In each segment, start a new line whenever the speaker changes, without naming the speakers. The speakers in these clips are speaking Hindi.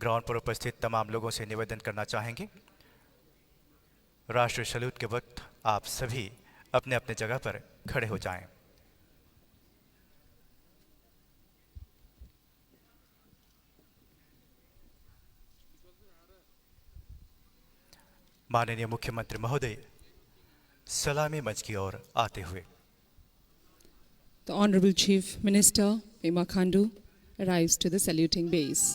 ग्राउंड पर उपस्थित तमाम लोगों से निवेदन करना चाहेंगे, राष्ट्रीय सैल्यूट के वक्त आप सभी अपने अपने जगह पर खड़े हो जाएं। माननीय मुख्यमंत्री महोदय सलामी मंच की ओर आते हुए।
The Honorable Chief Minister Pema Khandu arrives to the saluting base.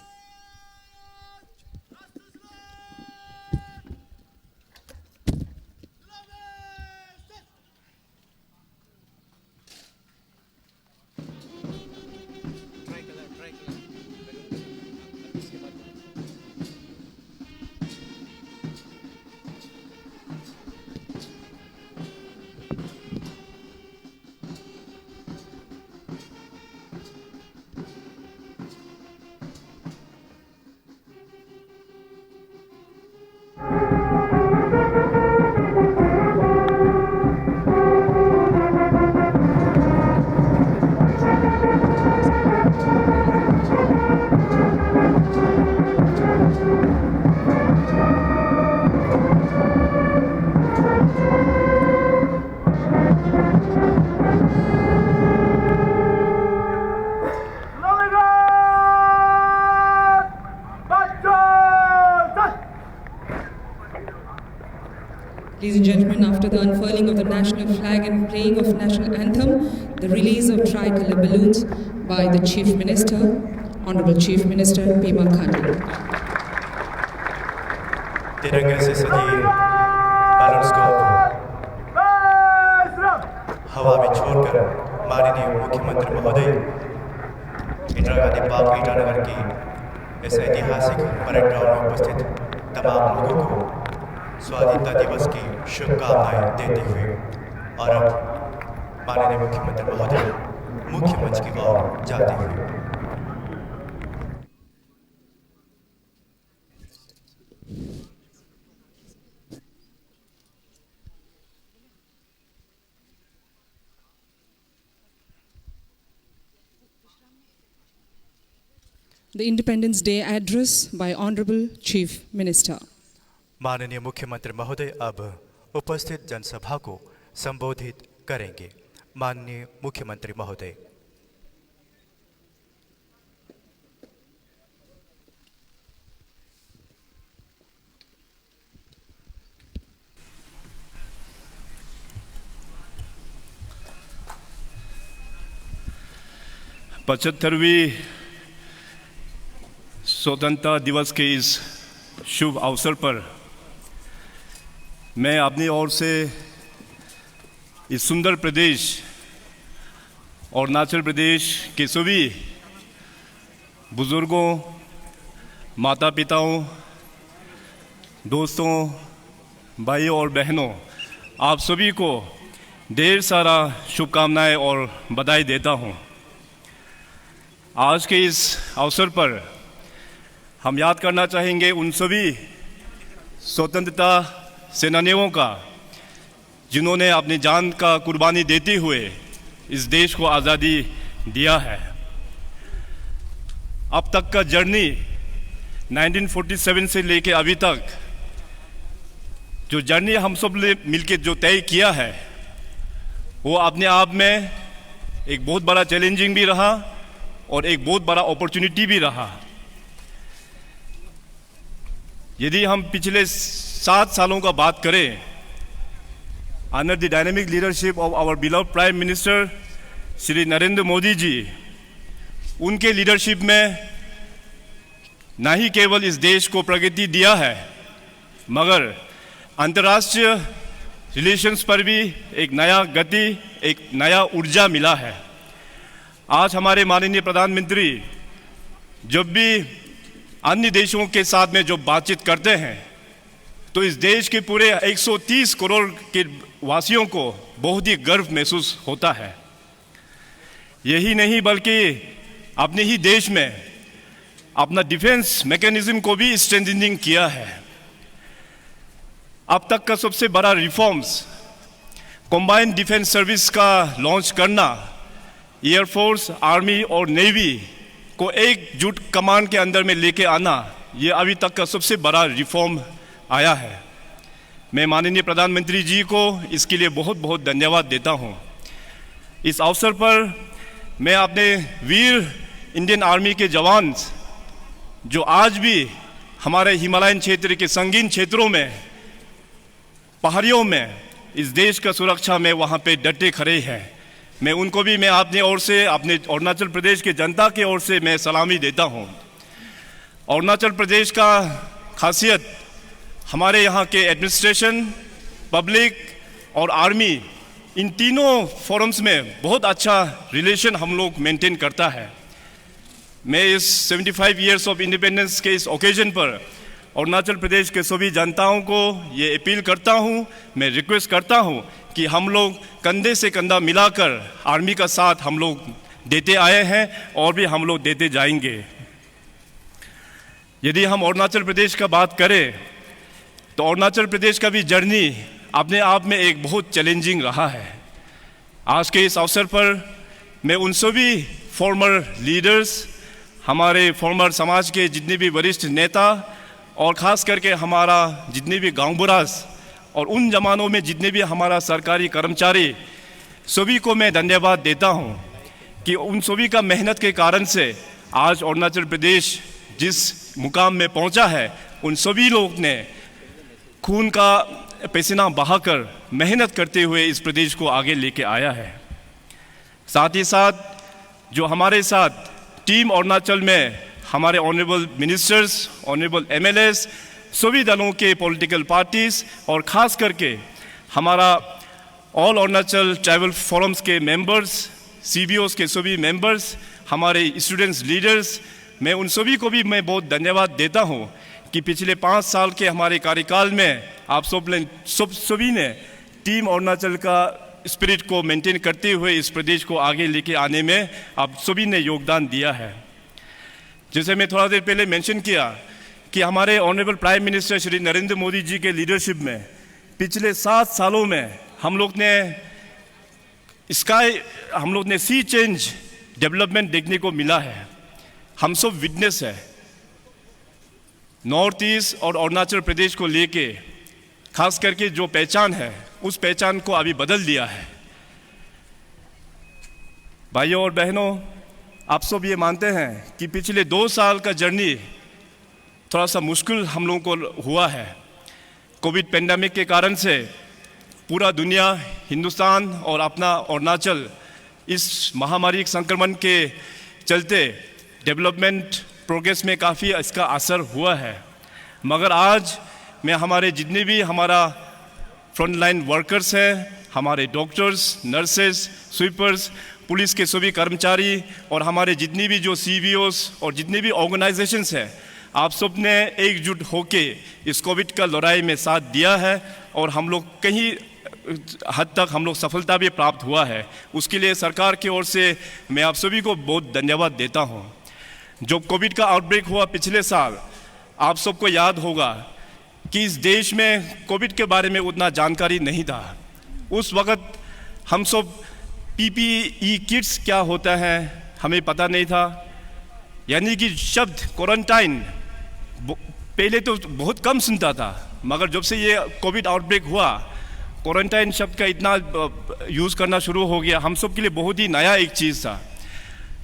Ladies and gentlemen, after the unfurling of the national flag and playing of national anthem, the release of tricolor balloons by the Chief Minister, Honorable Chief Minister Pema Khandu.
तिरंगे से सजी बैलून्स को हवा में छोड़कर माननीय मुख्यमंत्री महोदय इंदिरा गांधी पार्क ईटानगर की इस ऐतिहासिक परेड ग्राउंड में उपस्थित तमाम लोगों को स्वाधीनता दिवस की शुभकामनाएं देते हुए और अब माननीय मुख्यमंत्री महोदय मुख्य मंच की ओर जाते हुए।
The Independence Day address by Honorable Chief Minister.
माननीय मुख्यमंत्री महोदय अब उपस्थित जनसभा को संबोधित करेंगे। माननीय मुख्यमंत्री महोदय।
पचहत्तरवीं स्वतंत्रता दिवस के इस शुभ अवसर पर मैं अपनी ओर से इस सुंदर प्रदेश और अरुणाचल प्रदेश के सभी बुजुर्गों, माता पिताओं, दोस्तों, भाइयों और बहनों, आप सभी को ढेर सारा शुभकामनाएं और बधाई देता हूं। आज के इस अवसर पर हम याद करना चाहेंगे उन सभी स्वतंत्रता सेनानियों का जिन्होंने अपनी जान का कुर्बानी देते हुए इस देश को आज़ादी दिया है। अब तक का जर्नी 1947 से लेके अभी तक जो जर्नी हम सब ने मिलकर जो तय किया है वो अपने आप में एक बहुत बड़ा चैलेंजिंग भी रहा और एक बहुत बड़ा अपॉर्चुनिटी भी रहा। यदि हम पिछले 7 सालों का बात करें, under the dynamic leadership of our beloved prime minister Shri Narendra Modi ji, उनके लीडरशिप में न ही केवल इस देश को प्रगति दिया है मगर अंतर्राष्ट्रीय रिलेशंस पर भी एक नया गति, एक नया ऊर्जा मिला है। आज हमारे माननीय प्रधानमंत्री जब भी अन्य देशों के साथ में जो बातचीत करते हैं तो इस देश के पूरे 130 करोड़ के वासियों को बहुत ही गर्व महसूस होता है। यही नहीं बल्कि अपने ही देश में अपना डिफेंस मैकेनिज्म को भी स्ट्रेंथनिंग किया है। अब तक का सबसे बड़ा रिफॉर्म्स कंबाइंड डिफेंस सर्विस का लॉन्च करना, एयरफोर्स, आर्मी और नेवी को एकजुट कमांड के अंदर में लेके आना, ये अभी तक का सबसे बड़ा रिफॉर्म आया है। मैं माननीय प्रधानमंत्री जी को इसके लिए बहुत बहुत धन्यवाद देता हूँ। इस अवसर पर मैं अपने वीर इंडियन आर्मी के जवान जो आज भी हमारे हिमालयन क्षेत्र के संगीन क्षेत्रों में, पहाड़ियों में इस देश का सुरक्षा में वहाँ पे डटे खड़े हैं, मैं उनको भी मैं अपनी ओर से, अपने अरुणाचल प्रदेश के जनता की ओर से मैं सलामी देता हूँ। अरुणाचल प्रदेश का खासियत हमारे यहाँ के एडमिनिस्ट्रेशन, पब्लिक और आर्मी, इन तीनों फोरम्स में बहुत अच्छा रिलेशन हम लोग मेंटेन करता है। मैं इस 75 इयर्स ऑफ इंडिपेंडेंस के इस ओकेजन पर अरुणाचल प्रदेश के सभी जनताओं को ये अपील करता हूँ, मैं रिक्वेस्ट करता हूँ कि हम लोग कंधे से कंधा मिलाकर आर्मी का साथ हम लोग देते आए हैं और भी हम लोग देते जाएंगे। यदि हम अरुणाचल प्रदेश का बात करें तो अरुणाचल प्रदेश का भी जर्नी अपने आप में एक बहुत चैलेंजिंग रहा है। आज के इस अवसर पर मैं उन सभी फॉर्मर लीडर्स, हमारे फॉर्मर समाज के जितने भी वरिष्ठ नेता और ख़ास करके हमारा जितने भी गांव बुरास और उन जमानों में जितने भी हमारा सरकारी कर्मचारी, सभी को मैं धन्यवाद देता हूं कि उन सभी का मेहनत के कारण से आज अरुणाचल प्रदेश जिस मुकाम में पहुंचा है, उन सभी लोग ने खून का पसीना बहाकर मेहनत करते हुए इस प्रदेश को आगे लेके आया है। साथ ही साथ जो हमारे साथ टीम अरुणाचल में हमारे ऑनरेबल मिनिस्टर्स, ऑनरेबल एमएलएस, सभी दलों के पॉलिटिकल पार्टीज और ख़ास करके हमारा ऑल अरुणाचल ट्राइबल फोरम्स के मेंबर्स, सीबीओस के सभी मेंबर्स, हमारे स्टूडेंट्स लीडर्स, मैं उन सभी को भी मैं बहुत धन्यवाद देता हूँ कि पिछले 5 साल के हमारे कार्यकाल में आप सभी ने टीम अरुणाचल का स्पिरिट को मेंटेन करते हुए इस प्रदेश को आगे लेके आने में आप सभी ने योगदान दिया है। जैसे मैं थोड़ा देर पहले मेंशन किया कि हमारे honourable prime minister Shri Narendra Modi ji के लीडरशिप में पिछले 7 सालों में हम लोग ने सी चेंज डेवलपमेंट देखने को मिला है। हम सब विटनेस है। नॉर्थ ईस्ट और अरुणाचल प्रदेश को लेके खास करके जो पहचान है, उस पहचान को अभी बदल दिया है। भाइयों और बहनों, आप सब ये मानते हैं कि पिछले 2 साल का जर्नी थोड़ा सा मुश्किल हम लोगों को हुआ है। कोविड पेंडेमिक के कारण से पूरा दुनिया, हिंदुस्तान और अपना अरुणाचल इस महामारी संक्रमण के चलते डेवलपमेंट प्रोग्रेस में काफ़ी इसका असर हुआ है। मगर आज मैं हमारे जितने भी हमारा फ्रंट लाइन वर्कर्स हैं, हमारे डॉक्टर्स, नर्सेस, स्वीपर्स, पुलिस के सभी कर्मचारी और हमारे जितनी भी जो सीबीओस और जितने भी ऑर्गेनाइजेशंस हैं, आप सब ने एकजुट होके इस कोविड का लड़ाई में साथ दिया है और हम लोग कहीं हद तक हम लोग सफलता भी प्राप्त हुआ है। उसके लिए सरकार की ओर से मैं आप सभी को बहुत धन्यवाद देता हूँ। जब कोविड का आउटब्रेक हुआ पिछले साल, आप सबको याद होगा कि इस देश में कोविड के बारे में उतना जानकारी नहीं था। उस वक्त हम सब पीपीई किट्स क्या होता है हमें पता नहीं था। यानी कि शब्द क्वारंटाइन पहले तो बहुत कम सुनता था, मगर जब से ये कोविड आउटब्रेक हुआ, क्वारंटाइन शब्द का इतना यूज़ करना शुरू हो गया। हम सब के लिए बहुत ही नया एक चीज़ था।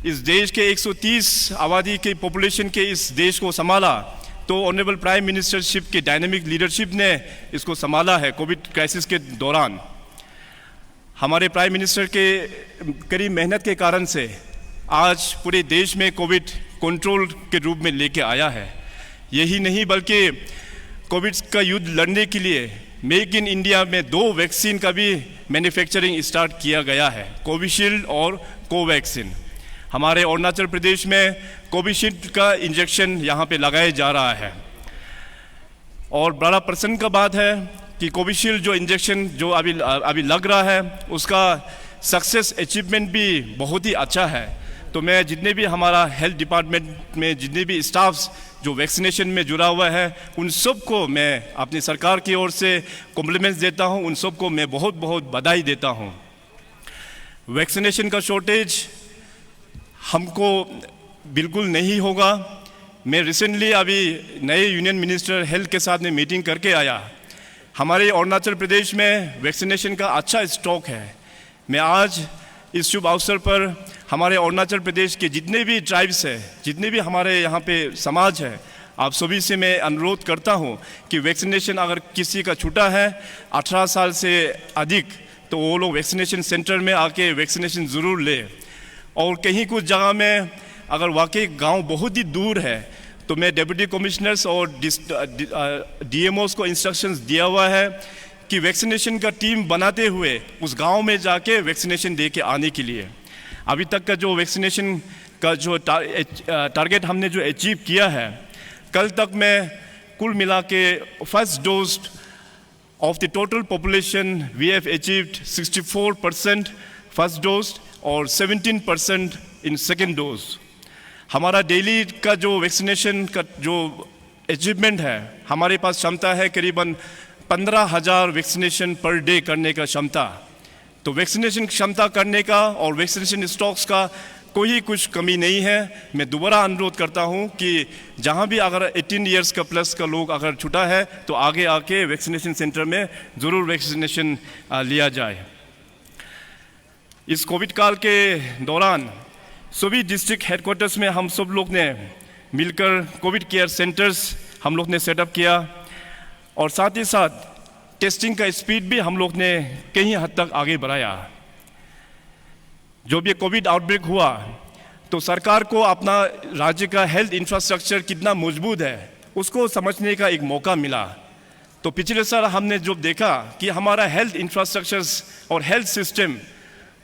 इस देश के 130 आबादी के पॉपुलेशन के इस देश को संभाला तो ऑनरेबल प्राइम मिनिस्टरशिप के डायनेमिक लीडरशिप ने इसको संभाला है। कोविड क्राइसिस के दौरान हमारे प्राइम मिनिस्टर के कड़ी मेहनत के कारण से आज पूरे देश में कोविड कंट्रोल के रूप में लेके आया है। यही नहीं बल्कि कोविड का युद्ध लड़ने के लिए मेक इन इंडिया में 2 वैक्सीन का भी मैन्युफैक्चरिंग स्टार्ट किया गया है, कोविशील्ड और कोवैक्सीन। हमारे अरुणाचल प्रदेश में कोविशील्ड का इंजेक्शन यहाँ पे लगाया जा रहा है और बड़ा प्रसन्न का बात है कि कोविशील्ड जो इंजेक्शन जो अभी लग रहा है उसका सक्सेस अचीवमेंट भी बहुत ही अच्छा है। तो मैं जितने भी हमारा हेल्थ डिपार्टमेंट में जितने भी स्टाफ्स जो वैक्सीनेशन में जुड़ा हुआ है, उन सब को मैं अपनी सरकार की ओर से कॉम्प्लीमेंट्स देता हूँ। उन सब को मैं बहुत बहुत बधाई देता हूँ। वैक्सीनेशन का शॉर्टेज हमको बिल्कुल नहीं होगा। मैं रिसेंटली अभी नए यूनियन मिनिस्टर हेल्थ के साथ में मीटिंग करके आया। हमारे अरुणाचल प्रदेश में वैक्सीनेशन का अच्छा स्टॉक है। मैं आज इस शुभ अवसर पर हमारे अरुणाचल प्रदेश के जितने भी ट्राइब्स हैं, जितने भी हमारे यहाँ पे समाज है, आप सभी से मैं अनुरोध करता हूँ कि वैक्सीनेशन अगर किसी का छूटा है 18 साल से अधिक, तो वो लोग वैक्सीनेशन सेंटर में आके वैक्सीनेशन ज़रूर ले। और कहीं कुछ जगह में अगर वाकई गांव बहुत ही दूर है, तो मैं डिप्टी कमिश्नर्स और डीएमओस को इंस्ट्रक्शंस दिया हुआ है कि वैक्सीनेशन का टीम बनाते हुए उस गांव में जाके वैक्सीनेशन दे के आने के लिए। अभी तक का जो वैक्सीनेशन का जो टारगेट हमने जो अचीव किया है, कल तक में कुल मिला के first dose of the total population we have achieved 64% first dose और 17% इन सेकेंड डोज। हमारा डेली का जो वैक्सीनेशन का जो अचीवमेंट है, हमारे पास क्षमता है करीबन 15,000 वैक्सीनेशन पर डे करने का क्षमता। तो वैक्सीनेशन क्षमता करने का और वैक्सीनेशन स्टॉक्स का कोई कुछ कमी नहीं है। मैं दोबारा अनुरोध करता हूं कि जहां भी अगर 18 इयर्स का प्लस का लोग अगर छूटा है, तो आगे आके वैक्सीनेशन सेंटर में ज़रूर वैक्सीनेशन लिया जाए। इस कोविड काल के दौरान सभी डिस्ट्रिक्ट हेडक्वार्टर्स में हम सब लोग ने मिलकर कोविड केयर सेंटर्स हम लोग ने सेटअप किया, और साथ ही साथ टेस्टिंग का स्पीड भी हम लोग ने कहीं हद तक आगे बढ़ाया। जब ये कोविड आउटब्रेक हुआ, तो सरकार को अपना राज्य का हेल्थ इंफ्रास्ट्रक्चर कितना मजबूत है उसको समझने का एक मौका मिला। तो पिछले साल हमने जो देखा कि हमारा हेल्थ इंफ्रास्ट्रक्चर और हेल्थ सिस्टम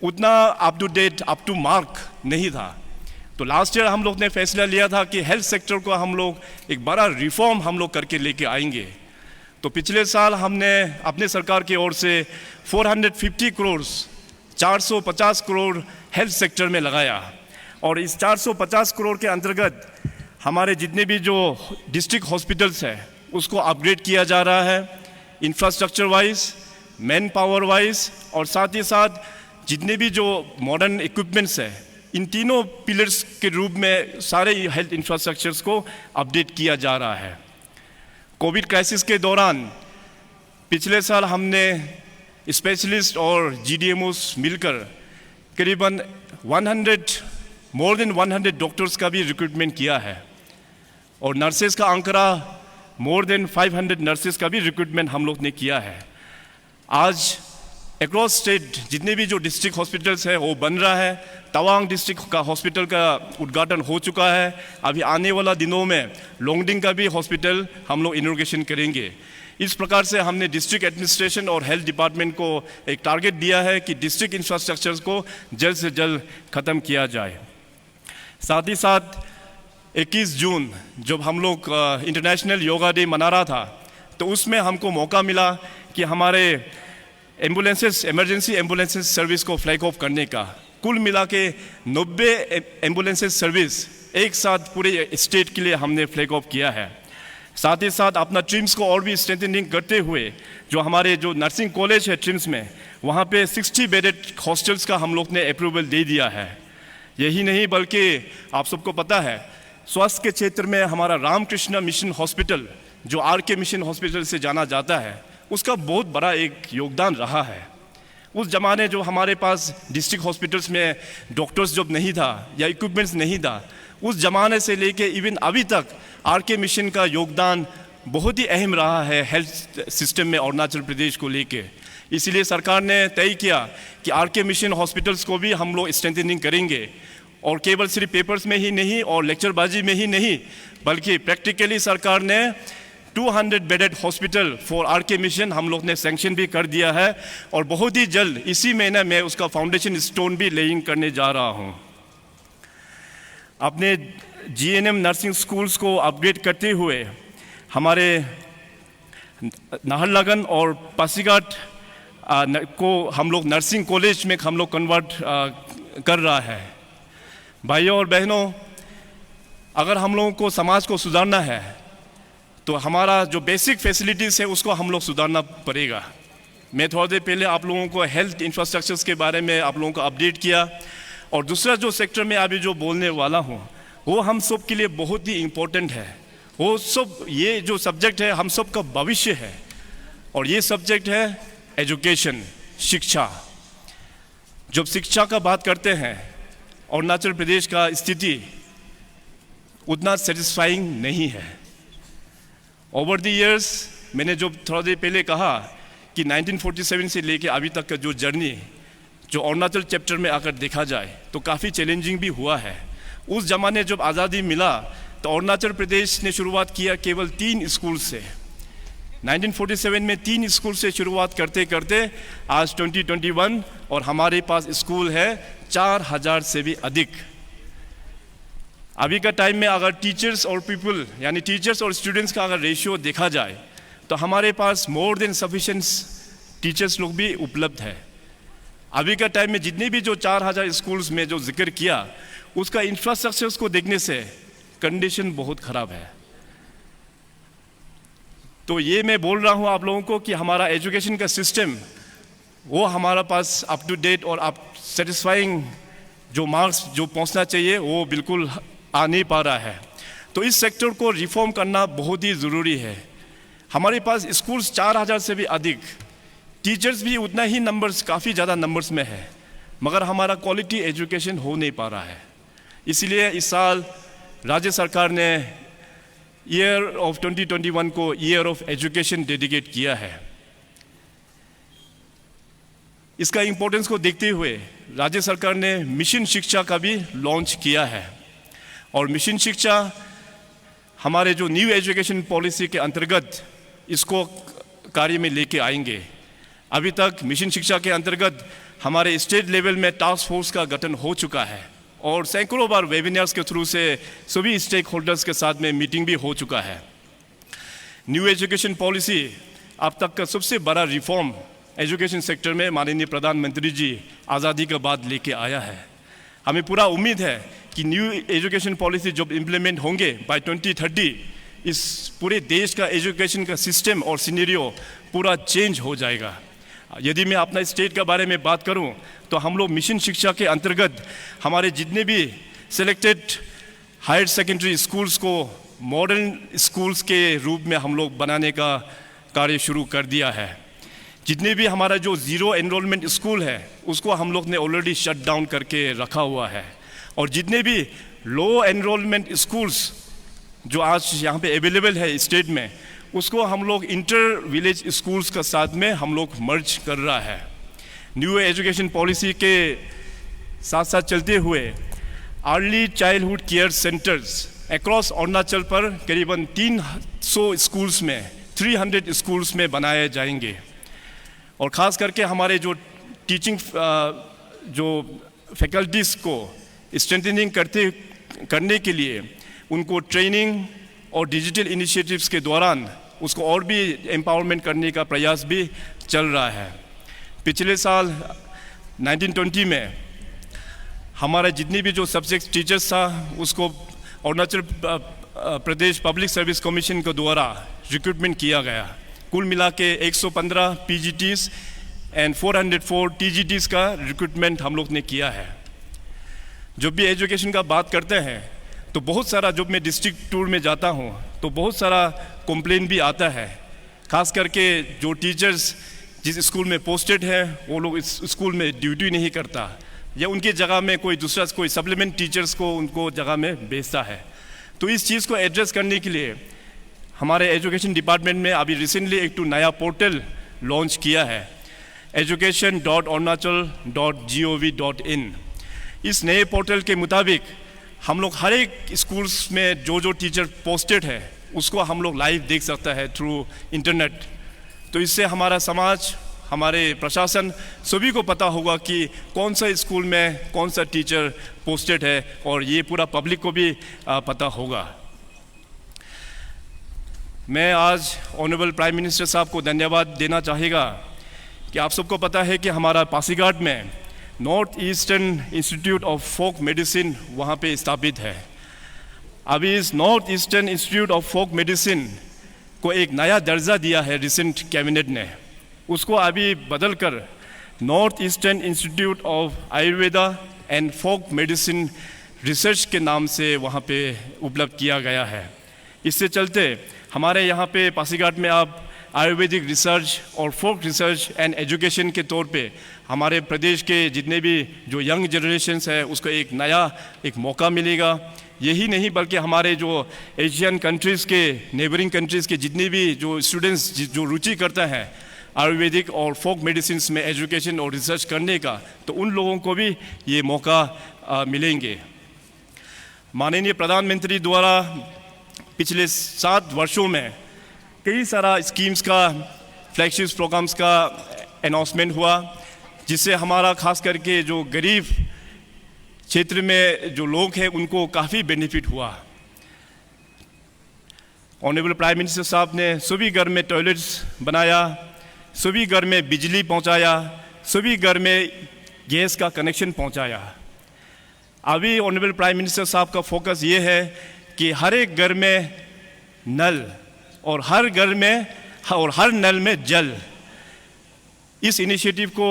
उतना up to date, up to mark नहीं था। तो लास्ट ईयर हम लोग ने फैसला लिया था कि हेल्थ सेक्टर को हम लोग एक बड़ा रिफॉर्म हम लोग करके लेके आएंगे। तो पिछले साल हमने अपने सरकार की ओर से 450 करोड़ 450 करोड़ हेल्थ सेक्टर में लगाया, और इस 450 करोड़ के अंतर्गत हमारे जितने भी जो डिस्ट्रिक्ट हॉस्पिटल्स हैं उसको अपग्रेड किया जा रहा है, infrastructure wise, man power wise, और साथ ही साथ जितने भी जो मॉडर्न इक्विपमेंट्स हैं, इन तीनों पिलर्स के रूप में सारे हेल्थ इंफ्रास्ट्रक्चर्स को अपडेट किया जा रहा है। कोविड क्राइसिस के दौरान पिछले साल हमने स्पेशलिस्ट और जीडीएमओस मिलकर करीबन 100 डॉक्टर्स का भी रिक्रूटमेंट किया है, और नर्सेस का आंकड़ा मोर देन 500 नर्सेस का भी रिक्रूटमेंट हम लोग ने किया है। आज अक्रॉस स्टेट जितने भी जो डिस्ट्रिक्ट हॉस्पिटल्स है वो बन रहा है। तवांग डिस्ट्रिक्ट का हॉस्पिटल का उद्घाटन हो चुका है। अभी आने वाला दिनों में लोंगडिंग का भी हॉस्पिटल हम लोग इनॉग्रेशन करेंगे। इस प्रकार से हमने डिस्ट्रिक्ट एडमिनिस्ट्रेशन और हेल्थ डिपार्टमेंट को एक टारगेट दिया है कि डिस्ट्रिक्ट इंफ्रास्ट्रक्चर को जल्द से जल्द ख़त्म किया जाए। साथ ही साथ 21 जून जब हम लोग इंटरनेशनल योगा डे मना रहा था, तो उसमें हमको मौका मिला कि हमारे एम्बुलेंसेस, इमरजेंसी एम्बुलेंसेस सर्विस को फ्लैग ऑफ करने का। कुल मिला के 90 एम्बुलेंसेस सर्विस एक साथ पूरे स्टेट के लिए हमने फ्लैग ऑफ किया है। साथ ही साथ अपना ट्रिम्स को और भी स्ट्रेंथनिंग करते हुए जो हमारे जो नर्सिंग कॉलेज है ट्रिम्स में, वहाँ पे 60 बेडेड हॉस्टल्स का हम लोग ने अप्रूवल दे दिया है। यही नहीं बल्कि आप सबको पता है स्वास्थ्य के क्षेत्र में हमारा रामकृष्ण मिशन हॉस्पिटल, जो आरके मिशन हॉस्पिटल से जाना जाता है, उसका बहुत बड़ा एक योगदान रहा है। उस ज़माने जो हमारे पास डिस्ट्रिक्ट हॉस्पिटल्स में डॉक्टर्स जब नहीं था या इक्विपमेंट्स नहीं था, उस ज़माने से लेके इवन अभी तक आरके मिशन का योगदान बहुत ही अहम रहा है हेल्थ सिस्टम में अरुणाचल प्रदेश को लेके। इसीलिए सरकार ने तय किया कि आरके मिशन हॉस्पिटल्स को भी हम लोग स्ट्रेंथनिंग करेंगे, और केवल सिर्फ पेपर्स में ही नहीं और लेक्चरबाजी में ही नहीं, बल्कि प्रैक्टिकली सरकार ने 200 bedded hospital for RK mission हम लोग ने सैंक्शन भी कर दिया है, और बहुत ही जल्द इसी महीने में उसका फाउंडेशन स्टोन भी लेइंग करने जा रहा हूँ। अपने जीएनएम नर्सिंग स्कूल्स को अपग्रेड करते हुए हमारे नाहरलगन और पासीघाट को हम लोग नर्सिंग कॉलेज में हम लोग कन्वर्ट कर रहा है। भाइयों और बहनों, अगर हम लोगों को समाज को सुधारना है तो हमारा जो बेसिक फैसिलिटीज़ है उसको हम लोग सुधारना पड़ेगा। मैं थोड़ी देर पहले आप लोगों को हेल्थ इंफ्रास्ट्रक्चर्स के बारे में आप लोगों को अपडेट किया, और दूसरा जो सेक्टर में अभी जो बोलने वाला हूँ वो हम सब के लिए बहुत ही इम्पोर्टेंट है। वो सब, ये जो सब्जेक्ट है हम सब का भविष्य है, और ये सब्जेक्ट है एजुकेशन, शिक्षा। जब शिक्षा का बात करते हैं, अरुणाचल प्रदेश का स्थिति उतना सेटिस्फाइंग नहीं है। ओवर द ईयर्स, मैंने जो थोड़ा देर पहले कहा कि 1947 से लेके अभी तक का जो जर्नी, जो अरुणाचल चैप्टर में आकर देखा जाए तो काफ़ी चैलेंजिंग भी हुआ है। उस ज़माने जब आज़ादी मिला तो अरुणाचल प्रदेश ने शुरुआत किया केवल 3 स्कूल से। 1947 में 3 स्कूल से शुरुआत करते करते आज 2021 और हमारे पास स्कूल है 4000 से भी अधिक। अभी का टाइम में अगर टीचर्स और पीपल, यानी टीचर्स और स्टूडेंट्स का अगर रेशियो देखा जाए तो हमारे पास मोर देन सफिशिएंट टीचर्स लोग भी उपलब्ध है। अभी का टाइम में जितने भी जो 4000 स्कूल्स में जो जिक्र किया, उसका इंफ्रास्ट्रक्चर्स को देखने से कंडीशन बहुत ख़राब है। तो ये मैं बोल रहा हूँ आप लोगों को कि हमारा एजुकेशन का सिस्टम, वो हमारा पास अप टू डेट और आप सेटिस्फाइंग जो मार्क्स जो पहुँचना चाहिए वो बिल्कुल आ नहीं पा रहा है। तो इस सेक्टर को रिफॉर्म करना बहुत ही ज़रूरी है। हमारे पास स्कूल्स 4000 से भी अधिक, टीचर्स भी उतना ही नंबर्स, काफ़ी ज़्यादा नंबर्स में है, मगर हमारा क्वालिटी एजुकेशन हो नहीं पा रहा है। इसलिए इस साल राज्य सरकार ने ईयर ऑफ 2021 को ईयर ऑफ एजुकेशन डेडिकेट किया है। इसका इम्पोर्टेंस को देखते हुए राज्य सरकार ने मिशन शिक्षा का भी लॉन्च किया है, और मिशन शिक्षा हमारे जो न्यू एजुकेशन पॉलिसी के अंतर्गत इसको कार्य में लेके आएंगे। अभी तक मिशन शिक्षा के अंतर्गत हमारे स्टेट लेवल में टास्क फोर्स का गठन हो चुका है, और सैकड़ों बार वेबिनार्स के थ्रू से सभी स्टेक होल्डर्स के साथ में मीटिंग भी हो चुका है। न्यू एजुकेशन पॉलिसी अब तक का सबसे बड़ा रिफॉर्म एजुकेशन सेक्टर में माननीय प्रधानमंत्री जी आज़ादी के बाद लेके आया है। हमें पूरा उम्मीद है कि न्यू एजुकेशन पॉलिसी जब इम्प्लीमेंट होंगे बाय 2030, इस पूरे देश का एजुकेशन का सिस्टम और सिनेरियो पूरा चेंज हो जाएगा। यदि मैं अपना स्टेट के बारे में बात करूं तो हम लोग मिशन शिक्षा के अंतर्गत हमारे जितने भी सिलेक्टेड हायर सेकेंडरी स्कूल्स को मॉडर्न स्कूल्स के रूप में हम लोग बनाने का कार्य शुरू कर दिया है। जितने भी हमारा जो ज़ीरो एनरोलमेंट स्कूल है उसको हम लोग ने ऑलरेडी शट डाउन करके रखा हुआ है, और जितने भी लो एनरोलमेंट स्कूल्स जो आज यहाँ पे अवेलेबल है स्टेट में, उसको हम लोग इंटर विलेज स्कूल्स का साथ में हम लोग मर्ज कर रहा है। न्यू एजुकेशन पॉलिसी के साथ साथ चलते हुए early childhood care centres across Arunachal पर करीबन 300 स्कूल्स में 300 स्कूल्स में बनाए जाएंगे, और ख़ास करके हमारे जो टीचिंग जो फैकल्टीज़ को स्ट्रेंथनिंग करने के लिए उनको ट्रेनिंग और डिजिटल इनिशिएटिव्स के दौरान उसको और भी एम्पावरमेंट करने का प्रयास भी चल रहा है। पिछले साल 1920 में हमारे जितने भी जो सब्जेक्ट टीचर्स था उसको Arunachal Pradesh public service commission के द्वारा रिक्रूटमेंट किया गया। कुल मिला के 115 पीजीटीज़ एंड 404 टीजीटीज़ का रिक्रूटमेंट हम लोग ने किया है। जब भी एजुकेशन का बात करते हैं तो बहुत सारा, जब मैं डिस्ट्रिक्ट टूर में जाता हूँ तो बहुत सारा कंप्लेन भी आता है, खास करके जो टीचर्स जिस स्कूल में पोस्टेड है वो लोग इस स्कूल में ड्यूटी नहीं करता, या उनकी जगह में कोई दूसरा कोई सप्लीमेंट टीचर्स को उनको जगह में भेजता है। तो इस चीज़ को एड्रेस करने के लिए हमारे एजुकेशन डिपार्टमेंट में अभी रिसेंटली एक नया पोर्टल लॉन्च किया है, education.arunachal.gov.in। इस नए पोर्टल के मुताबिक हम लोग हर एक स्कूल्स में जो टीचर पोस्टेड है उसको हम लोग लाइव देख सकता है थ्रू इंटरनेट। तो इससे हमारा समाज, हमारे प्रशासन सभी को पता होगा कि कौन सा स्कूल में कौन सा टीचर पोस्टेड है, और ये पूरा पब्लिक को भी पता होगा। मैं आज ऑनरेबल प्राइम मिनिस्टर साहब को धन्यवाद देना चाहेगा कि आप सबको पता है कि हमारा पासीघाट में north eastern institute of folk medicine वहाँ पे स्थापित है। अभी इस north eastern institute of folk medicine को एक नया दर्जा दिया है रिसेंट कैबिनेट ने, उसको अभी बदल कर north eastern institute of Ayurveda and folk medicine research के नाम से वहाँ पे उपलब्ध किया गया है। इससे चलते हमारे यहाँ पे पासीघाट में आप आयुर्वेदिक रिसर्च और फोक रिसर्च एंड एजुकेशन के तौर पे हमारे प्रदेश के जितने भी जो यंग जनरेशन्स है उसको एक नया एक मौका मिलेगा। यही नहीं बल्कि हमारे जो एशियन कंट्रीज़ के नेबरिंग कंट्रीज़ के जितने भी जो स्टूडेंट्स जो रुचि करते हैं आयुर्वेदिक और फोक मेडिसिन में एजुकेशन और रिसर्च करने का, तो उन लोगों को भी ये मौका मिलेंगे। माननीय प्रधानमंत्री द्वारा पिछले 7 वर्षों में कई सारा स्कीम्स का फ्लैगशिप प्रोग्राम्स का अनाउंसमेंट हुआ, जिससे हमारा खास करके जो गरीब क्षेत्र में जो लोग हैं उनको काफ़ी बेनिफिट हुआ। ऑनरेबल प्राइम मिनिस्टर साहब ने सभी घर में टॉयलेट्स बनाया, सभी घर में बिजली पहुंचाया, सभी घर में गैस का कनेक्शन पहुंचाया। अभी ऑनरेबल प्राइम मिनिस्टर साहब का फोकस ये है कि हर एक घर में नल और हर घर में और हर नल में जल। इस इनिशिएटिव को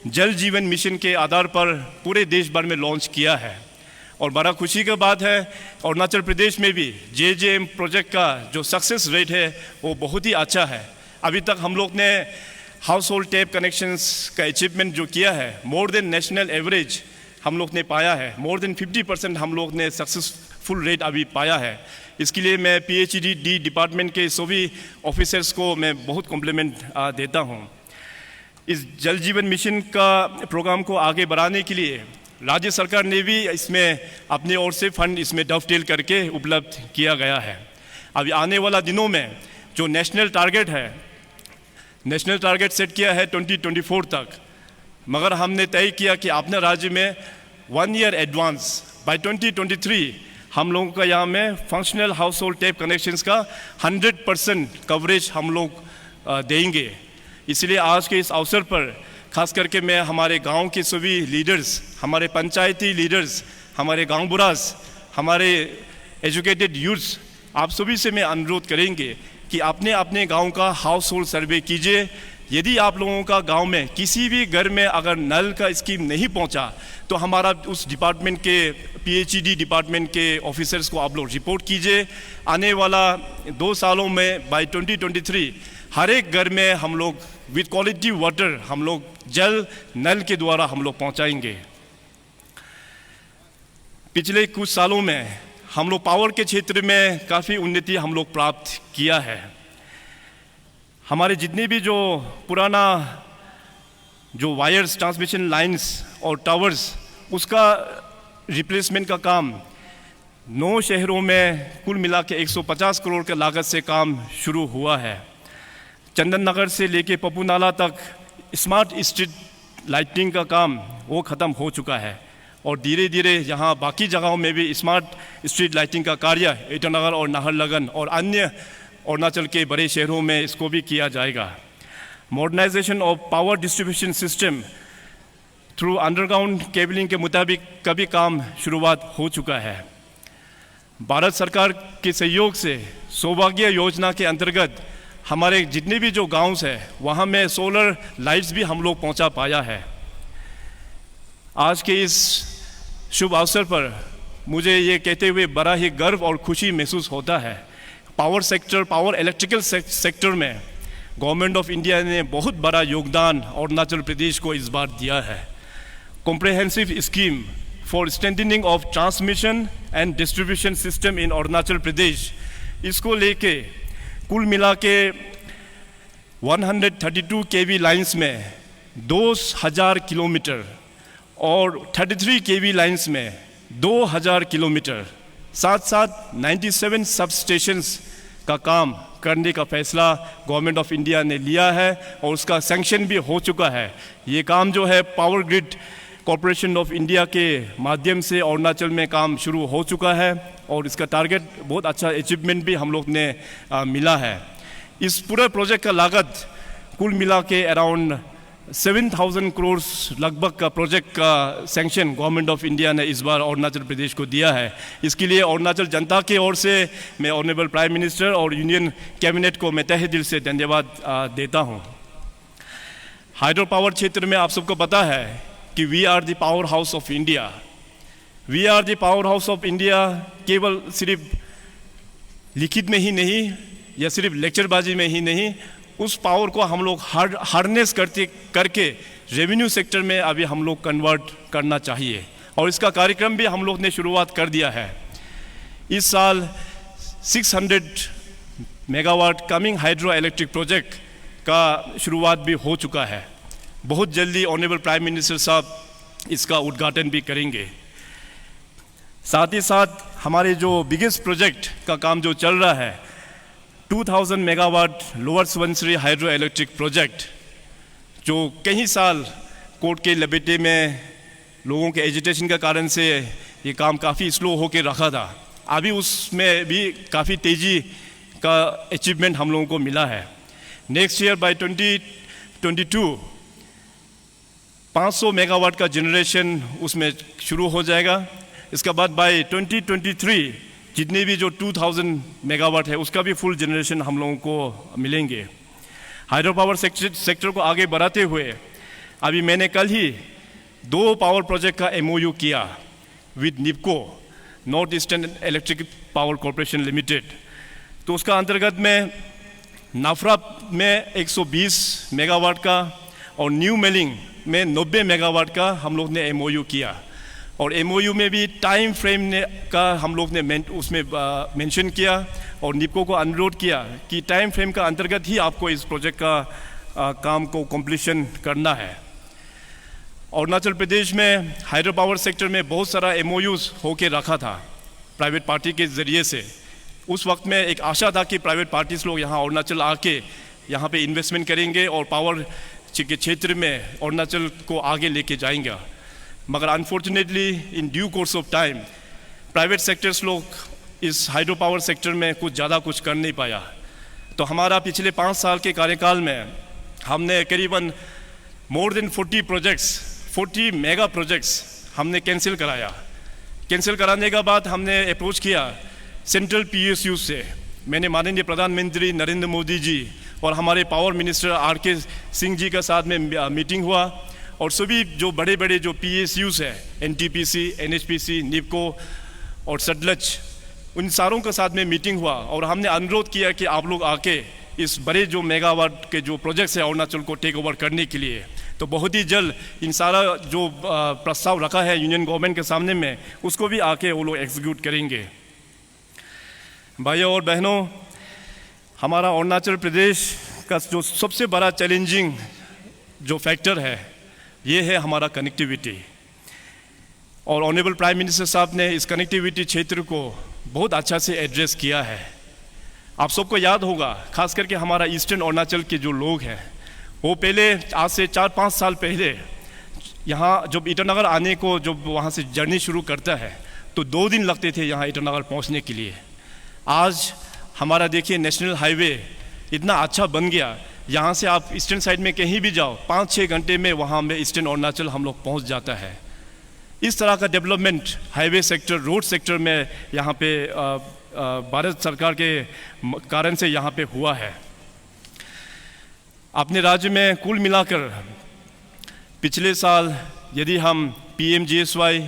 जल जीवन मिशन के आधार पर पूरे देश भर में लॉन्च किया है और बड़ा खुशी का बात है अरुणाचल प्रदेश में भी JJM प्रोजेक्ट का जो सक्सेस रेट है वो बहुत ही अच्छा है। अभी तक हम लोग ने हाउस होल्ड टैप कनेक्शंस का अचीवमेंट जो किया है मोर देन नेशनल एवरेज हम लोग ने पाया है। मोर देन 50% हम लोग ने सक्सेसफुल रेट अभी पाया है। इसके लिए मैं PhD डिपार्टमेंट के सभी ऑफिसर्स को मैं बहुत कॉम्प्लीमेंट देता हूँ। इस जल जीवन मिशन का प्रोग्राम को आगे बढ़ाने के लिए राज्य सरकार ने भी इसमें अपनी ओर से फंड इसमें डॉवटेल करके उपलब्ध किया गया है। अभी आने वाला दिनों में जो नेशनल टारगेट सेट किया है 2024 तक, मगर हमने तय किया कि अपने राज्य में 1 ईयर एडवांस बाय 2023 हम लोगों का यहाँ में functional house hold tap connections का 100% कवरेज हम लोग देंगे। इसलिए आज के इस अवसर पर खास करके मैं हमारे गांव के सभी लीडर्स, हमारे पंचायती लीडर्स, हमारे गांव बुरास, हमारे एजुकेटेड यूथ्स, आप सभी से मैं अनुरोध करेंगे कि अपने अपने गांव का हाउस होल्ड सर्वे कीजिए। यदि आप लोगों का गांव में किसी भी घर में अगर नल का स्कीम नहीं पहुंचा तो हमारा उस डिपार्टमेंट के PhD डिपार्टमेंट के ऑफिसर्स को आप लोग रिपोर्ट कीजिए। आने वाला 2 सालों में बाय 2023 हर एक घर में हम लोग विद क्वालिटी वाटर हम लोग जल नल के द्वारा हम लोग पहुंचाएंगे। पिछले कुछ सालों में हम लोग पावर के क्षेत्र में काफ़ी उन्नति हम लोग प्राप्त किया है। हमारे जितने भी जो पुराना जो वायर्स, ट्रांसमिशन लाइंस और टावर्स, उसका रिप्लेसमेंट का काम 9 शहरों में कुल मिला के 150 करोड़ के लागत से काम शुरू हुआ है। चंदन नगर से लेके पप्पू नाला तक स्मार्ट स्ट्रीट लाइटिंग का काम वो ख़त्म हो चुका है और धीरे धीरे यहाँ बाकी जगहों में भी स्मार्ट स्ट्रीट लाइटिंग का कार्य ईटानगर और नाहरलगुन और अन्य अरुणाचल के बड़े शहरों में इसको भी किया जाएगा। Modernisation of power distribution system through underground cabling के मुताबिक का भी काम शुरुआत हो चुका है। भारत सरकार के सहयोग से सौभाग्य योजना के अंतर्गत हमारे जितने भी जो गांव हैं वहाँ में सोलर लाइट्स भी हम लोग पहुँचा पाया है। आज के इस शुभ अवसर पर मुझे ये कहते हुए बड़ा ही गर्व और खुशी महसूस होता है। पावर इलेक्ट्रिकल सेक्टर में गवर्नमेंट ऑफ इंडिया ने बहुत बड़ा योगदान अरुणाचल प्रदेश को इस बार दिया है। Comprehensive scheme for strengthening of transmission and distribution system in Arunachal Pradesh, इसको लेके कुल मिला के 132 kV लाइन्स में 2000 किलोमीटर और 33 kV लाइन्स में 2000 किलोमीटर, साथ साथ 97 सब स्टेशंस का काम करने का फैसला गवर्नमेंट ऑफ इंडिया ने लिया है और उसका सैंक्शन भी हो चुका है। ये काम जो है power grid corporation of India के माध्यम से अरुणाचल में काम शुरू हो चुका है और इसका टारगेट बहुत अच्छा अचीवमेंट भी हम लोग ने मिला है। इस पूरे प्रोजेक्ट का लागत कुल मिला के अराउंड 7,000 करोड़ लगभग का प्रोजेक्ट का सैंक्शन गवर्नमेंट ऑफ इंडिया ने इस बार अरुणाचल प्रदेश को दिया है। इसके लिए अरुणाचल जनता की ओर से मैं ऑनरेबल प्राइम मिनिस्टर और यूनियन कैबिनेट को मैं तहे दिल से धन्यवाद देता हूं। हाइड्रो पावर क्षेत्र में आप सबको पता है कि we are the power house of India. We are the power house of India केवल सिर्फ लिखित में ही नहीं या सिर्फ लेक्चरबाजी में ही नहीं, उस पावर को हम लोग हार्नेस करके रेवेन्यू सेक्टर में अभी हम लोग कन्वर्ट करना चाहिए, और इसका कार्यक्रम भी हम लोग ने शुरुआत कर दिया है। इस साल 600 megawatt coming hydro electric project का शुरुआत भी हो चुका है। बहुत जल्दी ऑनरेबल प्राइम मिनिस्टर साहब इसका उद्घाटन भी करेंगे। साथ ही साथ हमारे जो बिगेस्ट प्रोजेक्ट का काम जो चल रहा है 2000 megawatt lower Subansiri hydro electric project, जो कई साल कोर्ट के लपेटे में लोगों के एजिटेशन के कारण से ये काम काफ़ी स्लो होकर रखा था, अभी उसमें भी काफ़ी तेज़ी का अचीवमेंट हम लोगों को मिला है। नेक्स्ट ईयर बाय 2022 500 मेगावाट का जनरेशन उसमें शुरू हो जाएगा। इसके बाद बाय 2023 जितने भी जो 2000 मेगावाट है उसका भी फुल जनरेशन हम लोगों को मिलेंगे। हाइड्रो पावर सेक्टर को आगे बढ़ाते हुए अभी मैंने कल ही 2 पावर प्रोजेक्ट का MOU किया with NEEPCO, North Eastern Electric Power Corporation Limited. तो उसका अंतर्गत में नाफरा में 120 मेगावाट का और न्यू मेलिंग में 90 मेगावाट का हम लोग ने MOU किया, और MOU में भी टाइम फ्रेम का हम लोग ने उसमें मेंशन किया और निपको को अनुरोध किया कि टाइम फ्रेम का अंतर्गत ही आपको इस प्रोजेक्ट का काम को कंप्लीशन करना है। अरुणाचल प्रदेश में हाइड्रो पावर सेक्टर में बहुत सारा MOUs होके रखा था प्राइवेट पार्टी के ज़रिए से। उस वक्त में एक आशा था कि प्राइवेट पार्टीज लोग यहाँ अरुणाचल आके यहाँ पे इन्वेस्टमेंट करेंगे और पावर के क्षेत्र में अरुणाचल को आगे लेके जाएंगे, मगर unfortunately in due course of time private sectors लोग इस हाइड्रो पावर सेक्टर में कुछ कर नहीं पाया। तो हमारा पिछले 5 साल के कार्यकाल में हमने करीबन मोर देन 40 मेगा प्रोजेक्ट्स हमने कैंसिल कराया। कैंसिल कराने के बाद हमने अप्रोच किया सेंट्रल PSU से। मैंने माननीय प्रधानमंत्री नरेंद्र मोदी जी और हमारे power minister RK Singh ji के साथ में मीटिंग हुआ, और सभी जो बड़े बड़े जो PSUs है NTPC, NHPC, निपको और सतलज, उन सारों के साथ में मीटिंग हुआ और हमने अनुरोध किया कि आप लोग आके इस बड़े जो मेगावाट के जो प्रोजेक्ट्स है अरुणाचल को टेक ओवर करने के लिए। तो बहुत ही जल्द इन सारा जो प्रस्ताव रखा है यूनियन गवर्नमेंट के सामने में, उसको भी आके वो लोग एग्जीक्यूट करेंगे। भाइयों और बहनों, हमारा अरुणाचल प्रदेश का जो सबसे बड़ा चैलेंजिंग जो फैक्टर है ये है हमारा कनेक्टिविटी, और ऑनरेबल प्राइम मिनिस्टर साहब ने इस कनेक्टिविटी क्षेत्र को बहुत अच्छा से एड्रेस किया है। आप सबको याद होगा, खास करके हमारा ईस्टर्न अरुणाचल के जो लोग हैं वो पहले आज से 4-5 साल पहले यहाँ जब ईटानगर आने को जब वहाँ से जर्नी शुरू करता है तो 2 दिन लगते थे यहाँ ईटानगर पहुँचने के लिए। आज हमारा देखिए नेशनल हाईवे इतना अच्छा बन गया, यहाँ से आप ईस्टर्न साइड में कहीं भी जाओ 5-6 घंटे में वहाँ में ईस्टर्न अरुणाचल हम लोग पहुँच जाता है। इस तरह का development highway sector, road sector में यहाँ पे भारत सरकार के कारण से यहाँ पे हुआ है। अपने राज्य में कुल मिलाकर पिछले साल यदि हम PMGSY,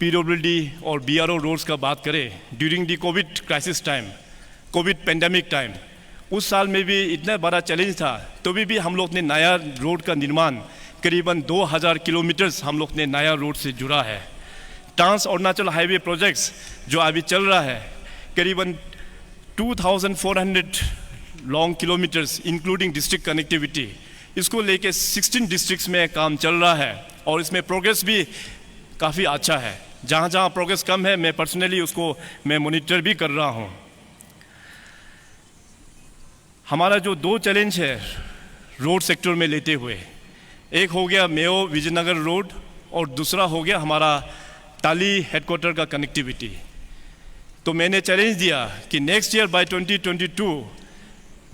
PWD और BRO रोड्स का बात करें during the Covid crisis time, Covid pandemic time, उस साल में भी इतना बड़ा चैलेंज था, तो भी हम लोग ने नया रोड का निर्माण करीबन 2000 किलोमीटर्स हम लोग ने नया रोड से जुड़ा है। ट्रांस अरुणाचल हाईवे प्रोजेक्ट्स जो अभी चल रहा है करीबन 2400 long kilometres including district connectivity, इसको लेके 16 डिस्ट्रिक्ट्स में काम चल रहा है और इसमें प्रोग्रेस भी काफ़ी अच्छा है। जहाँ जहाँ प्रोग्रेस कम है मैं पर्सनली उसको मॉनिटर भी कर रहा हूँ। हमारा जो 2 चैलेंज है रोड सेक्टर में लेते हुए, एक हो गया मेयो विजयनगर रोड और दूसरा हो गया हमारा ताली हेडक्वार्टर का कनेक्टिविटी। तो मैंने चैलेंज दिया कि नेक्स्ट ईयर बाय 2022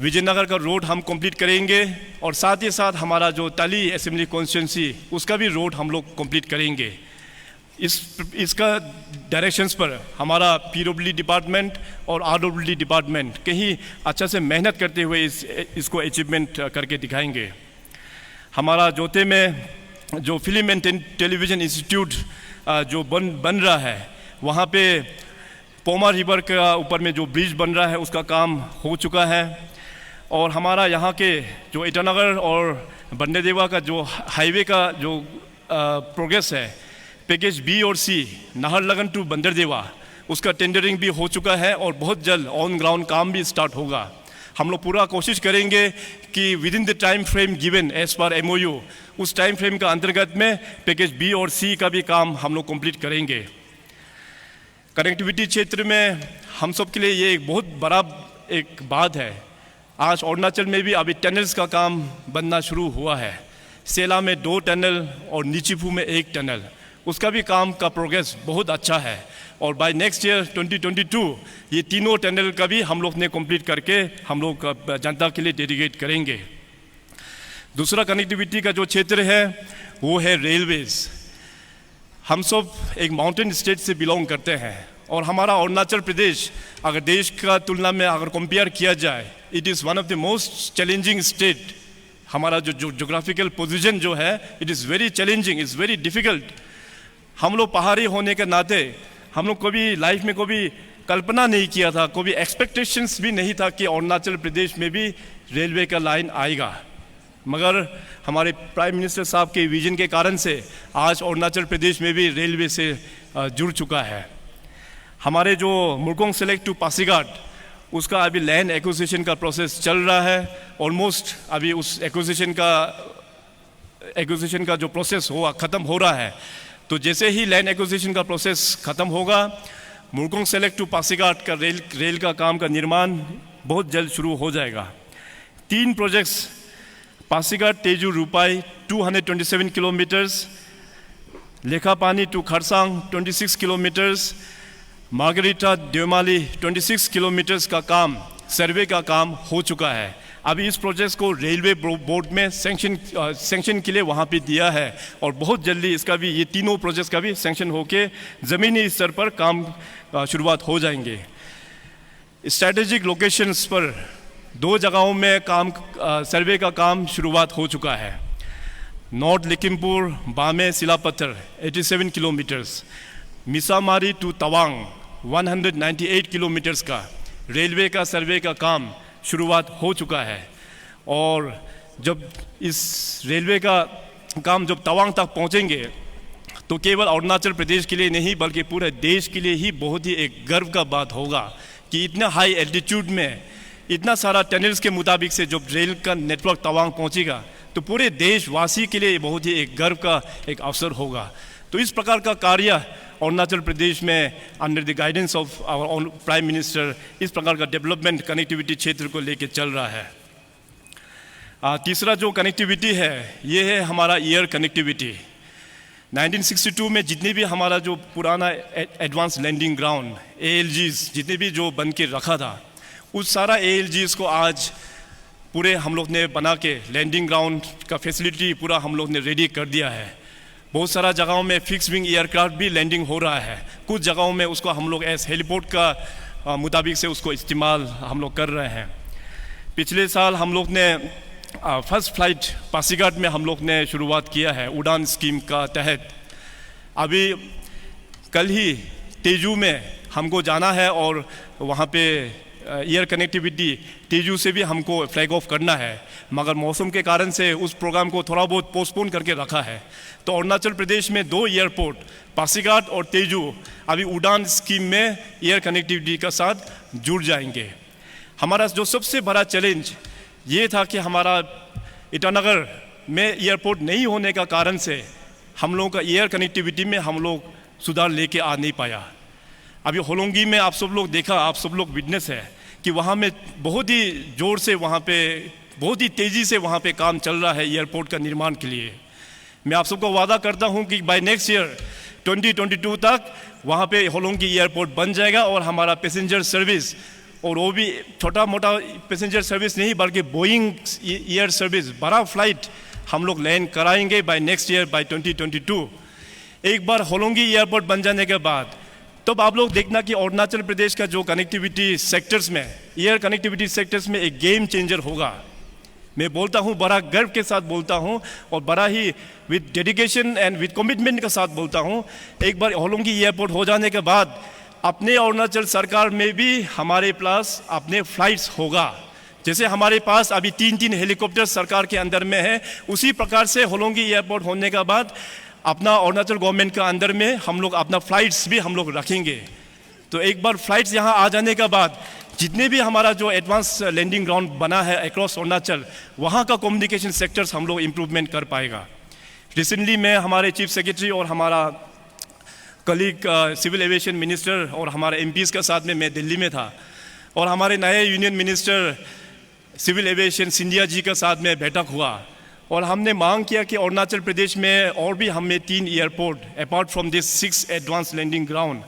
विजयनगर का रोड हम कंप्लीट करेंगे और साथ ही साथ हमारा जो ताली असेंबली कॉन्स्टिट्यूंसी उसका भी रोड हम लोग कंप्लीट करेंगे। इसका डायरेक्शंस पर हमारा PWD डिपार्टमेंट और RWD डिपार्टमेंट कहीं अच्छा से मेहनत करते हुए इसको अचीवमेंट करके दिखाएंगे। हमारा जोते में जो फिल्म एंड टेलीविज़न इंस्टीट्यूट जो बन रहा है, वहाँ पे पोमा रिवर के ऊपर में जो ब्रिज बन रहा है उसका काम हो चुका है। और हमारा यहाँ के जो ईटानगर और बंदरदेवा का जो हाईवे का जो प्रोग्रेस है, पैकेज बी और सी नाहरलगुन टू बंदरदेवा, उसका टेंडरिंग भी हो चुका है और बहुत जल्द ऑन ग्राउंड काम भी स्टार्ट होगा। हम लोग पूरा कोशिश करेंगे कि within the time frame given as per MOU, उस टाइम फ्रेम का अंतर्गत में पैकेज बी और सी का भी काम हम लोग कंप्लीट करेंगे। कनेक्टिविटी क्षेत्र में हम सब के लिए ये एक बहुत बड़ा एक बात है। आज अरुणाचल में भी अभी टनल्स का काम बनना शुरू हुआ है। सेला में 2 टनल और नीचीफू में 1 टनल, उसका भी काम का प्रोग्रेस बहुत अच्छा है। और बाय नेक्स्ट ईयर 2022 ये तीनों टनल का भी हम लोग ने कंप्लीट करके हम लोग जनता के लिए डेडिकेट करेंगे। दूसरा कनेक्टिविटी का जो क्षेत्र है वो है रेलवेज़। हम सब एक माउंटेन स्टेट से बिलोंग करते हैं और हमारा अरुणाचल प्रदेश अगर देश का तुलना में अगर कंपेयर किया जाए, it is one of the most challenging state. हमारा जो जोग्राफिकल पोजीशन जो है, it is very challenging, is very difficult. हम लोग पहाड़ी होने के नाते हम लोग कभी लाइफ में कभी कल्पना नहीं किया था, कभी एक्सपेक्टेशंस भी नहीं था कि अरुणाचल प्रदेश में भी रेलवे का लाइन आएगा। मगर हमारे प्राइम मिनिस्टर साहब के विजन के कारण से आज अरुणाचल प्रदेश में भी रेलवे से जुड़ चुका है। हमारे जो मुर्कोंग सेलेक्ट टू पासीघाट, उसका अभी लैंड एक्विजिशन का प्रोसेस चल रहा है। ऑलमोस्ट अभी उस एक्विजिशन का जो प्रोसेस हुआ ख़त्म हो रहा है। तो जैसे ही लैंड एक्विजिशन का प्रोसेस ख़त्म होगा, मुर्कोंग सेलेक्ट टू पासीघाट का रेल का काम का निर्माण बहुत जल्द शुरू हो जाएगा। 3 projects, Pasighat Tezu Rupai 227 kilometres, Lekhapani to Kharsang 26 kilometres, Margherita Deomali 26 kilometres का काम, सर्वे का काम हो चुका है। अभी इस प्रोजेक्ट को रेलवे बोर्ड में सेंक्शन के लिए वहाँ पे दिया है और बहुत जल्दी इसका भी, ये तीनों प्रोजेक्ट्स का भी सेंक्शन होके ज़मीनी स्तर पर काम शुरुआत हो जाएंगे। स्ट्रैटेजिक लोकेशंस पर 2 जगहों में काम सर्वे का काम शुरुआत हो चुका है। नॉर्थ लखीमपुर बामे Silapathar 87 kilometres, Missamari to Tawang 198 kilometres का रेलवे का सर्वे का काम शुरुआत हो चुका है। और जब इस रेलवे का काम जब तवांग तक पहुंचेंगे तो केवल अरुणाचल प्रदेश के लिए नहीं बल्कि पूरे देश के लिए ही बहुत ही एक गर्व का बात होगा कि इतना हाई एल्टीट्यूड में इतना सारा टनल्स के मुताबिक से जब रेल का नेटवर्क तवांग पहुंचेगा तो पूरे देशवासी के लिए बहुत ही एक गर्व का एक अवसर होगा। तो इस प्रकार का कार्य अरुणाचल प्रदेश में under the guidance of our prime minister इस प्रकार का डेवलपमेंट कनेक्टिविटी क्षेत्र को लेकर चल रहा है। तीसरा जो कनेक्टिविटी है ये है हमारा एयर कनेक्टिविटी। 1962 में जितने भी हमारा जो पुराना एडवांस लैंडिंग ग्राउंड ALGs जितने भी जो बन के रखा था, उस सारा ALGs को आज पूरे हम लोग ने बना के लैंडिंग ग्राउंड का फैसिलिटी पूरा हम लोग ने रेडी कर दिया है। बहुत सारा जगहों में फिक्स विंग एयरक्राफ्ट भी लैंडिंग हो रहा है। कुछ जगहों में उसको हम लोग एज हेलीपोर्ट का मुताबिक से उसको इस्तेमाल हम लोग कर रहे हैं। पिछले साल हम लोग ने फर्स्ट फ्लाइट पासीघाट में हम लोग ने शुरुआत किया है उड़ान स्कीम का तहत। अभी कल ही तेजू में हमको जाना है और वहाँ पे एयर कनेक्टिविटी तेजू से भी हमको फ्लैग ऑफ करना है, मगर मौसम के कारण से उस प्रोग्राम को थोड़ा बहुत पोस्टपोन करके रखा है। तो अरुणाचल प्रदेश में 2 एयरपोर्ट पासीघाट और तेजू अभी उड़ान स्कीम में एयर कनेक्टिविटी के साथ जुड़ जाएंगे। हमारा जो सबसे बड़ा चैलेंज ये था कि हमारा ईटानगर में एयरपोर्ट नहीं होने का कारण से हम लोगों का एयर कनेक्टिविटी में हम लोग सुधार लेके आ नहीं पाया। अभी होलोंगी में आप सब लोग देखा, आप सब लोग विटनेस है कि वहाँ में बहुत ही ज़ोर से वहाँ पे बहुत ही तेज़ी से वहाँ पे काम चल रहा है एयरपोर्ट का निर्माण के लिए। मैं आप सबको वादा करता हूँ कि बाय नेक्स्ट ईयर 2022 तक वहाँ पे होलोंगी एयरपोर्ट बन जाएगा और हमारा पैसेंजर सर्विस, और वो भी छोटा मोटा पैसेंजर सर्विस नहीं बल्कि बोइंग एयर सर्विस, बड़ा फ्लाइट हम लोग लैंड कराएंगे बाय नेक्स्ट ईयर बाय 2022। एक बार होलोंगी एयरपोर्ट बन जाने के बाद तब आप लोग देखना कि अरुणाचल प्रदेश का जो कनेक्टिविटी सेक्टर्स में एयर कनेक्टिविटी सेक्टर्स में एक गेम चेंजर होगा। मैं बोलता हूँ, बड़ा गर्व के साथ बोलता हूँ और बड़ा ही with dedication and with commitment के साथ बोलता हूँ, एक बार होलोंगी एयरपोर्ट हो जाने के बाद अपने अरुणाचल सरकार में भी हमारे पास अपने फ्लाइट्स होगा। जैसे हमारे पास अभी 3 हेलीकॉप्टर सरकार के अंदर में है, उसी प्रकार से होलोंगी एयरपोर्ट होने के बाद अपना अरुणाचल गवर्नमेंट का अंदर में हम लोग अपना फ्लाइट्स भी हम लोग रखेंगे। तो एक बार फ्लाइट्स यहाँ आ जाने के बाद जितने भी हमारा जो एडवांस लैंडिंग ग्राउंड बना है अक्रॉस अरुणाचल, वहाँ का कम्युनिकेशन सेक्टर्स हम लोग इम्प्रूवमेंट कर पाएगा। रिसेंटली मैं हमारे चीफ सेक्रेटरी और हमारा कलीग सिविल एविएशन मिनिस्टर और हमारे एमपीज़ के साथ में मैं दिल्ली में था और हमारे नए union minister civil aviation Scindia ji के साथ में बैठक हुआ और हमने मांग किया कि अरुणाचल प्रदेश में और भी हमें 3 airport apart from this 6 advance landing ground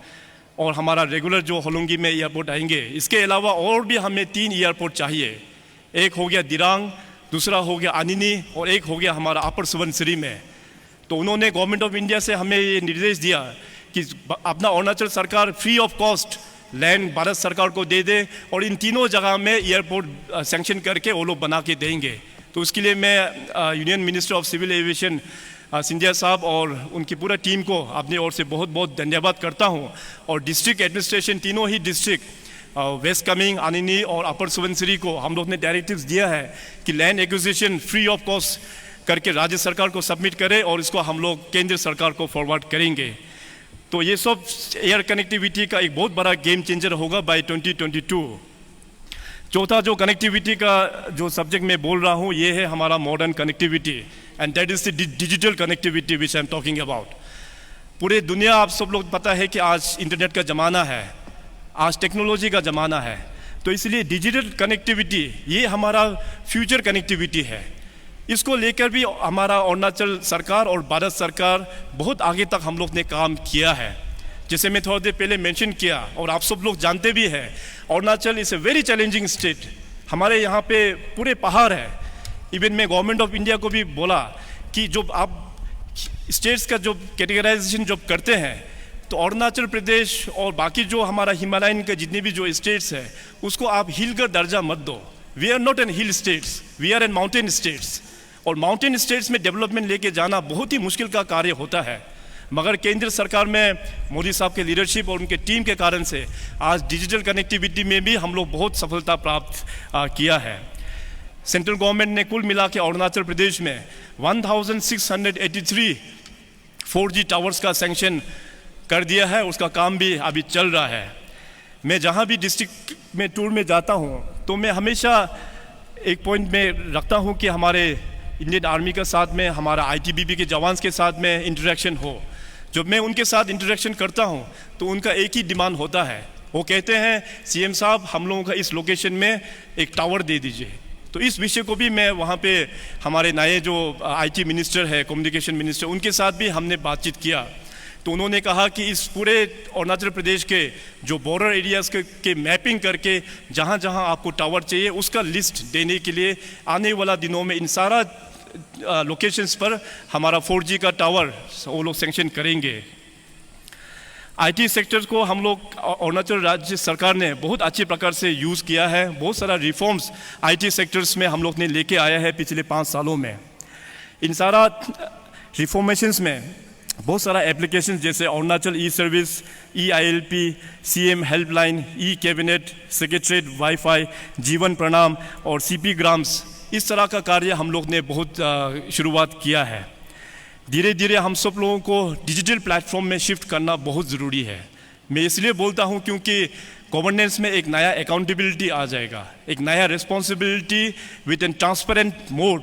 और हमारा रेगुलर जो होलोंगी में एयरपोर्ट आएंगे, इसके अलावा और भी हमें 3 एयरपोर्ट चाहिए। एक हो गया दिरांग, दूसरा हो गया अनिनी और एक हो गया हमारा अपर सुबनसिरी में। तो उन्होंने गवर्नमेंट ऑफ इंडिया से हमें ये निर्देश दिया कि अपना अरुणाचल सरकार free of cost land Bharat सरकार को दे दे और इन तीनों जगह में एयरपोर्ट सैंक्शन करके वो लोग बना के देंगे। तो उसके लिए मैं union minister of civil aviation Scindia साहब और उनकी पूरा टीम को अपनी ओर से बहुत बहुत धन्यवाद करता हूँ। और डिस्ट्रिक्ट एडमिनिस्ट्रेशन, तीनों ही डिस्ट्रिक्ट वेस्ट कामेंग, अनिनी और अपर सुबनसिरी को हम लोग ने डायरेक्टिव्स दिया है कि land acquisition free of cost करके राज्य सरकार को सबमिट करें और इसको हम लोग केंद्र सरकार को फॉरवर्ड करेंगे। तो ये सब एयर कनेक्टिविटी का एक बहुत बड़ा गेम चेंजर होगा बाय 2022। चौथा जो कनेक्टिविटी का जो सब्जेक्ट मैं बोल रहा हूँ, ये है हमारा modern connectivity and that is the digital connectivity which I am talking about. पूरे दुनिया, आप सब लोग पता है कि आज इंटरनेट का ज़माना है, आज टेक्नोलॉजी का ज़माना है। तो इसलिए डिजिटल कनेक्टिविटी ये हमारा फ्यूचर कनेक्टिविटी है। इसको लेकर भी हमारा अरुणाचल सरकार और भारत सरकार बहुत आगे तक हम लोग ने काम किया है। जैसे मैं थोड़ी देर पहले मेंशन किया और आप सब लोग जानते भी हैं, Arunachal is a very challenging state. हमारे यहाँ पे पूरे पहाड़ है। इवन मैं गवर्नमेंट ऑफ इंडिया को भी बोला कि जब आप स्टेट्स का जो कैटेगराइजेशन जब करते हैं तो अरुणाचल प्रदेश और बाकी जो हमारा हिमालयन के जितने भी जो स्टेट्स हैं उसको आप हिल का दर्जा मत दो। We are not an hill states, we are an mountain states. और माउंटेन स्टेट्स में डेवलपमेंट लेके जाना बहुत ही मुश्किल का कार्य होता है, मगर केंद्र सरकार में मोदी साहब के लीडरशिप और उनके टीम के कारण से आज डिजिटल कनेक्टिविटी में भी हम लोग बहुत सफलता प्राप्त किया है। सेंट्रल गवर्नमेंट ने कुल मिला के अरुणाचल प्रदेश में 1683 4G टावर्स का सैंक्शन कर दिया है, उसका काम भी अभी चल रहा है। मैं जहाँ भी डिस्ट्रिक्ट में टूर में जाता हूँ तो मैं हमेशा एक पॉइंट में रखता हूँ कि हमारे इंडियन आर्मी के साथ में, हमारा ITBP के जवान के साथ में इंटरेक्शन हो। जब मैं उनके साथ इंटरेक्शन करता हूँ तो उनका एक ही डिमांड होता है, वो कहते हैं CM साहब हम लोगों का इस लोकेशन में एक टावर दे दीजिए। तो इस विषय को भी मैं वहाँ पे हमारे नए जो IT मिनिस्टर है, कम्युनिकेशन मिनिस्टर, उनके साथ भी हमने बातचीत किया। तो उन्होंने कहा कि इस पूरे अरुणाचल प्रदेश के जो बॉर्डर एरियाज़ के मैपिंग करके जहाँ जहाँ आपको टावर चाहिए उसका लिस्ट देने के लिए आने वाला दिनों में इन सारा लोकेशंस पर हमारा 4G का टावर वो लोग सैंक्शन करेंगे। IT सेक्टर को हम लोग अरुणाचल राज्य सरकार ने बहुत अच्छे प्रकार से यूज़ किया है। बहुत सारा रिफॉर्म्स IT सेक्टर्स में हम लोग ने लेके आया है पिछले 5 सालों में। इन सारा रिफॉर्मेशंस में बहुत सारा एप्लीकेशन जैसे Arunachal e service, EILP, CM helpline, e cabinet, secretariat wifi, Jeevan Pramaan और CP ग्राम्स, इस तरह का कार्य हम लोग ने बहुत शुरुआत किया है। धीरे धीरे हम सब लोगों को डिजिटल प्लेटफॉर्म में शिफ्ट करना बहुत ज़रूरी है। मैं इसलिए बोलता हूँ क्योंकि गवर्नेंस में एक नया अकाउंटेबिलिटी आ जाएगा, एक नया responsibility with an transparent mode,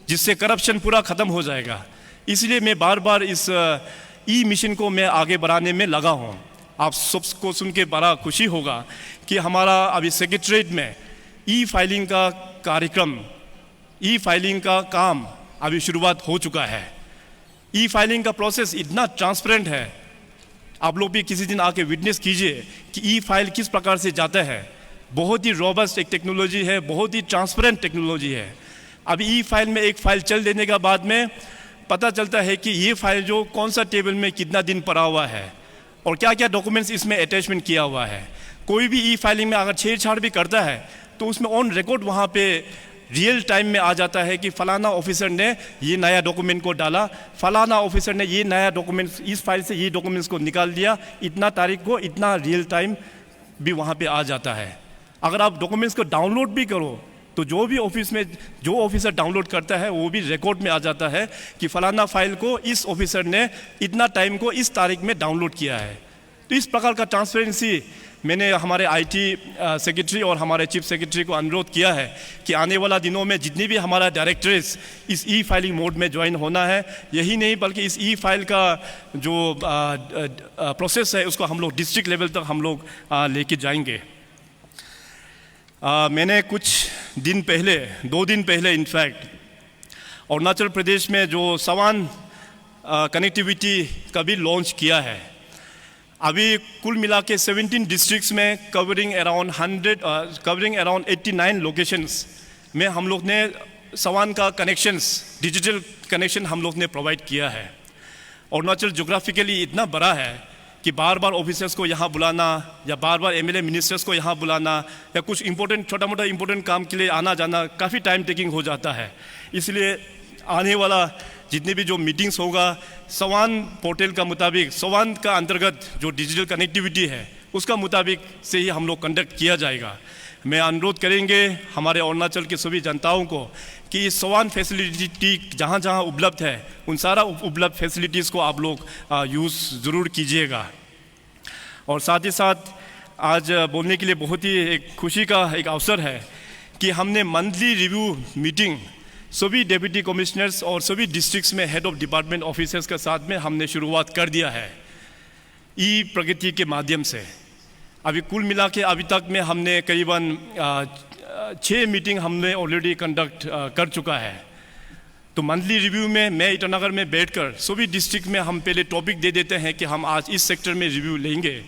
जिससे करप्शन पूरा ख़त्म हो जाएगा। इसलिए मैं बार बार इस मिशन को मैं आगे बढ़ाने में लगा हूँ। आप सबको सुन के बड़ा खुशी होगा कि हमारा अभी सेक्रेटरीट में फाइलिंग का कार्यक्रम, फाइलिंग का काम अभी शुरुआत हो चुका है। फाइलिंग का प्रोसेस इतना ट्रांसपेरेंट है, आप लोग भी किसी दिन आके विटनेस कीजिए कि फाइल किस प्रकार से जाता है। बहुत ही रोबस्ट एक टेक्नोलॉजी है, बहुत ही ट्रांसपेरेंट टेक्नोलॉजी है। अभी फाइल में एक फ़ाइल चल देने के बाद में पता चलता है कि ये फाइल जो कौन सा टेबल में कितना दिन पड़ा हुआ है और क्या क्या डॉक्यूमेंट्स इसमें अटैचमेंट किया हुआ है। कोई भी फाइलिंग में अगर छेड़छाड़ भी करता है तो उसमें ऑन रिकॉर्ड वहाँ पे रियल टाइम में आ जाता है कि फलाना ऑफिसर ने ये नया डॉक्यूमेंट को डाला, फलाना ऑफिसर ने ये नया डॉक्यूमेंट इस फाइल से ये डॉक्यूमेंट्स को निकाल दिया, इतना तारीख को इतना रियल टाइम भी वहाँ पे आ जाता है। अगर आप डॉक्यूमेंट्स को डाउनलोड भी करो तो जो भी ऑफिस में जो ऑफिसर डाउनलोड करता है वो भी रिकॉर्ड में आ जाता है कि फलाना फाइल को इस ऑफिसर ने इतना टाइम को इस तारीख में डाउनलोड किया है। तो इस प्रकार का ट्रांसपेरेंसी मैंने हमारे आईटी सेक्रेटरी और हमारे चीफ सेक्रेटरी को अनुरोध किया है कि आने वाला दिनों में जितनी भी हमारा डायरेक्टर्स इस ई फाइलिंग मोड में ज्वाइन होना है, यही नहीं बल्कि इस ई फाइल का जो प्रोसेस है उसको हम लोग डिस्ट्रिक्ट लेवल तक हम लोग लेके जाएंगे। मैंने कुछ दिन पहले 2 दिन पहले इनफैक्ट अरुणाचल प्रदेश में जो सवान कनेक्टिविटी का भी लॉन्च किया है। अभी कुल मिला के 17 डिस्ट्रिक्ट्स में कवरिंग अराउंड 89 लोकेशंस में हम लोग ने सवान का कनेक्शंस, डिजिटल कनेक्शन हम लोग ने प्रोवाइड किया है। अरुणाचल जोग्राफिकली इतना बड़ा है कि बार बार ऑफिसर्स को यहाँ बुलाना या बार बार एमएलए मिनिस्टर्स को यहाँ बुलाना या कुछ इंपॉर्टेंट छोटा मोटा इंपॉर्टेंट काम के लिए आना जाना काफ़ी टाइम टेकिंग हो जाता है। इसलिए आने वाला जितने भी जो मीटिंग्स होगा सवान पोर्टल का मुताबिक, सवान का अंतर्गत जो डिजिटल कनेक्टिविटी है उसका मुताबिक से ही हम लोग कंडक्ट किया जाएगा। मैं अनुरोध करेंगे हमारे अरुणाचल के सभी जनताओं को कि इस सवान फैसिलिटी जहाँ जहाँ उपलब्ध है उन सारा उपलब्ध फैसिलिटीज़ को आप लोग यूज़ ज़रूर कीजिएगा। और साथ ही साथ आज बोलने के लिए बहुत ही एक खुशी का एक अवसर है कि हमने मंथली रिव्यू मीटिंग सभी डिप्टी कमिश्नर्स और सभी डिस्ट्रिक्ट्स में हेड ऑफ डिपार्टमेंट ऑफिसर्स के साथ में हमने शुरुआत कर दिया है ई प्रगति के माध्यम से। अभी कुल मिला के अभी तक में हमने करीबन 6 मीटिंग हमने ऑलरेडी कंडक्ट कर चुका है। तो मंथली रिव्यू में मैं ईटानगर में बैठकर सभी डिस्ट्रिक्ट में हम पहले टॉपिक दे देते हैं कि हम आज इस सेक्टर में रिव्यू लेंगे।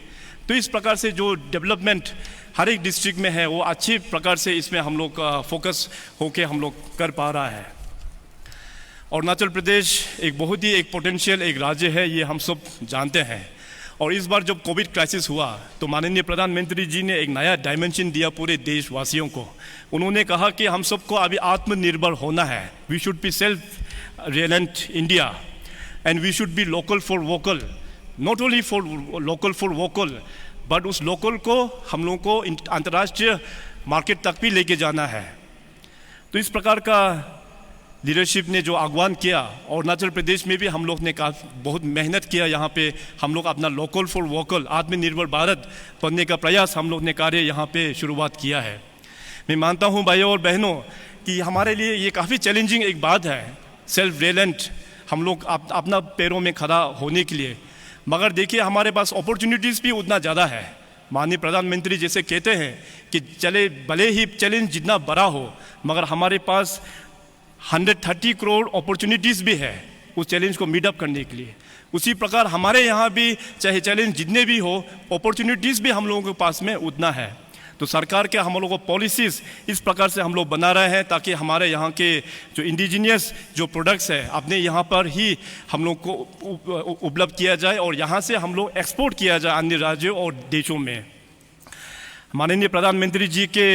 तो इस प्रकार से जो डेवलपमेंट हर एक डिस्ट्रिक्ट में है वो अच्छी प्रकार से इसमें हम लोग फोकस होके हम लोग कर पा रहा है। अरुणाचल प्रदेश एक बहुत ही एक पोटेंशियल एक राज्य है, ये हम सब जानते हैं। और इस बार जब कोविड क्राइसिस हुआ तो माननीय प्रधानमंत्री जी ने एक नया डायमेंशन दिया पूरे देशवासियों को। उन्होंने कहा कि हम सबको अभी आत्मनिर्भर होना है। We should be self reliant India and we should be local for vocal, not only for local for vocal but उस लोकल को हम लोगों को अंतर्राष्ट्रीय मार्केट तक भी लेके जाना है। तो इस प्रकार का लीडरशिप ने जो आह्वान किया, अरुणाचल प्रदेश में भी हम लोग ने बहुत मेहनत किया। यहाँ पे हम लोग अपना लोकल फॉर वोकल आत्मनिर्भर भारत बनने का प्रयास हम लोग ने कार्य यहाँ पे शुरुआत किया है। मैं मानता हूँ भाइयों और बहनों कि हमारे लिए ये काफ़ी चैलेंजिंग एक बात है सेल्फ रिलायंट हम लोग अपना पैरों में खड़ा होने के लिए। मगर देखिए हमारे पास अपॉर्चुनिटीज़ भी उतना ज़्यादा है। माननीय प्रधानमंत्री जैसे कहते हैं कि चले भले ही चैलेंज जितना बड़ा हो मगर हमारे पास 130 करोड़ अपॉर्चुनिटीज़ भी है उस चैलेंज को मीट अप करने के लिए। उसी प्रकार हमारे यहाँ भी चाहे चैलेंज जितने भी हो अपॉर्चुनिटीज़ भी हम लोगों के पास में उतना है। तो सरकार के हम लोगों को पॉलिसीज़ इस प्रकार से हम लोग बना रहे हैं ताकि हमारे यहाँ के जो इंडिजीनियस जो प्रोडक्ट्स है अपने यहाँ पर ही हम लोग को उपलब्ध किया जाए और यहाँ से हम लोग एक्सपोर्ट किया जाए अन्य राज्यों और देशों में। माननीय प्रधानमंत्री जी के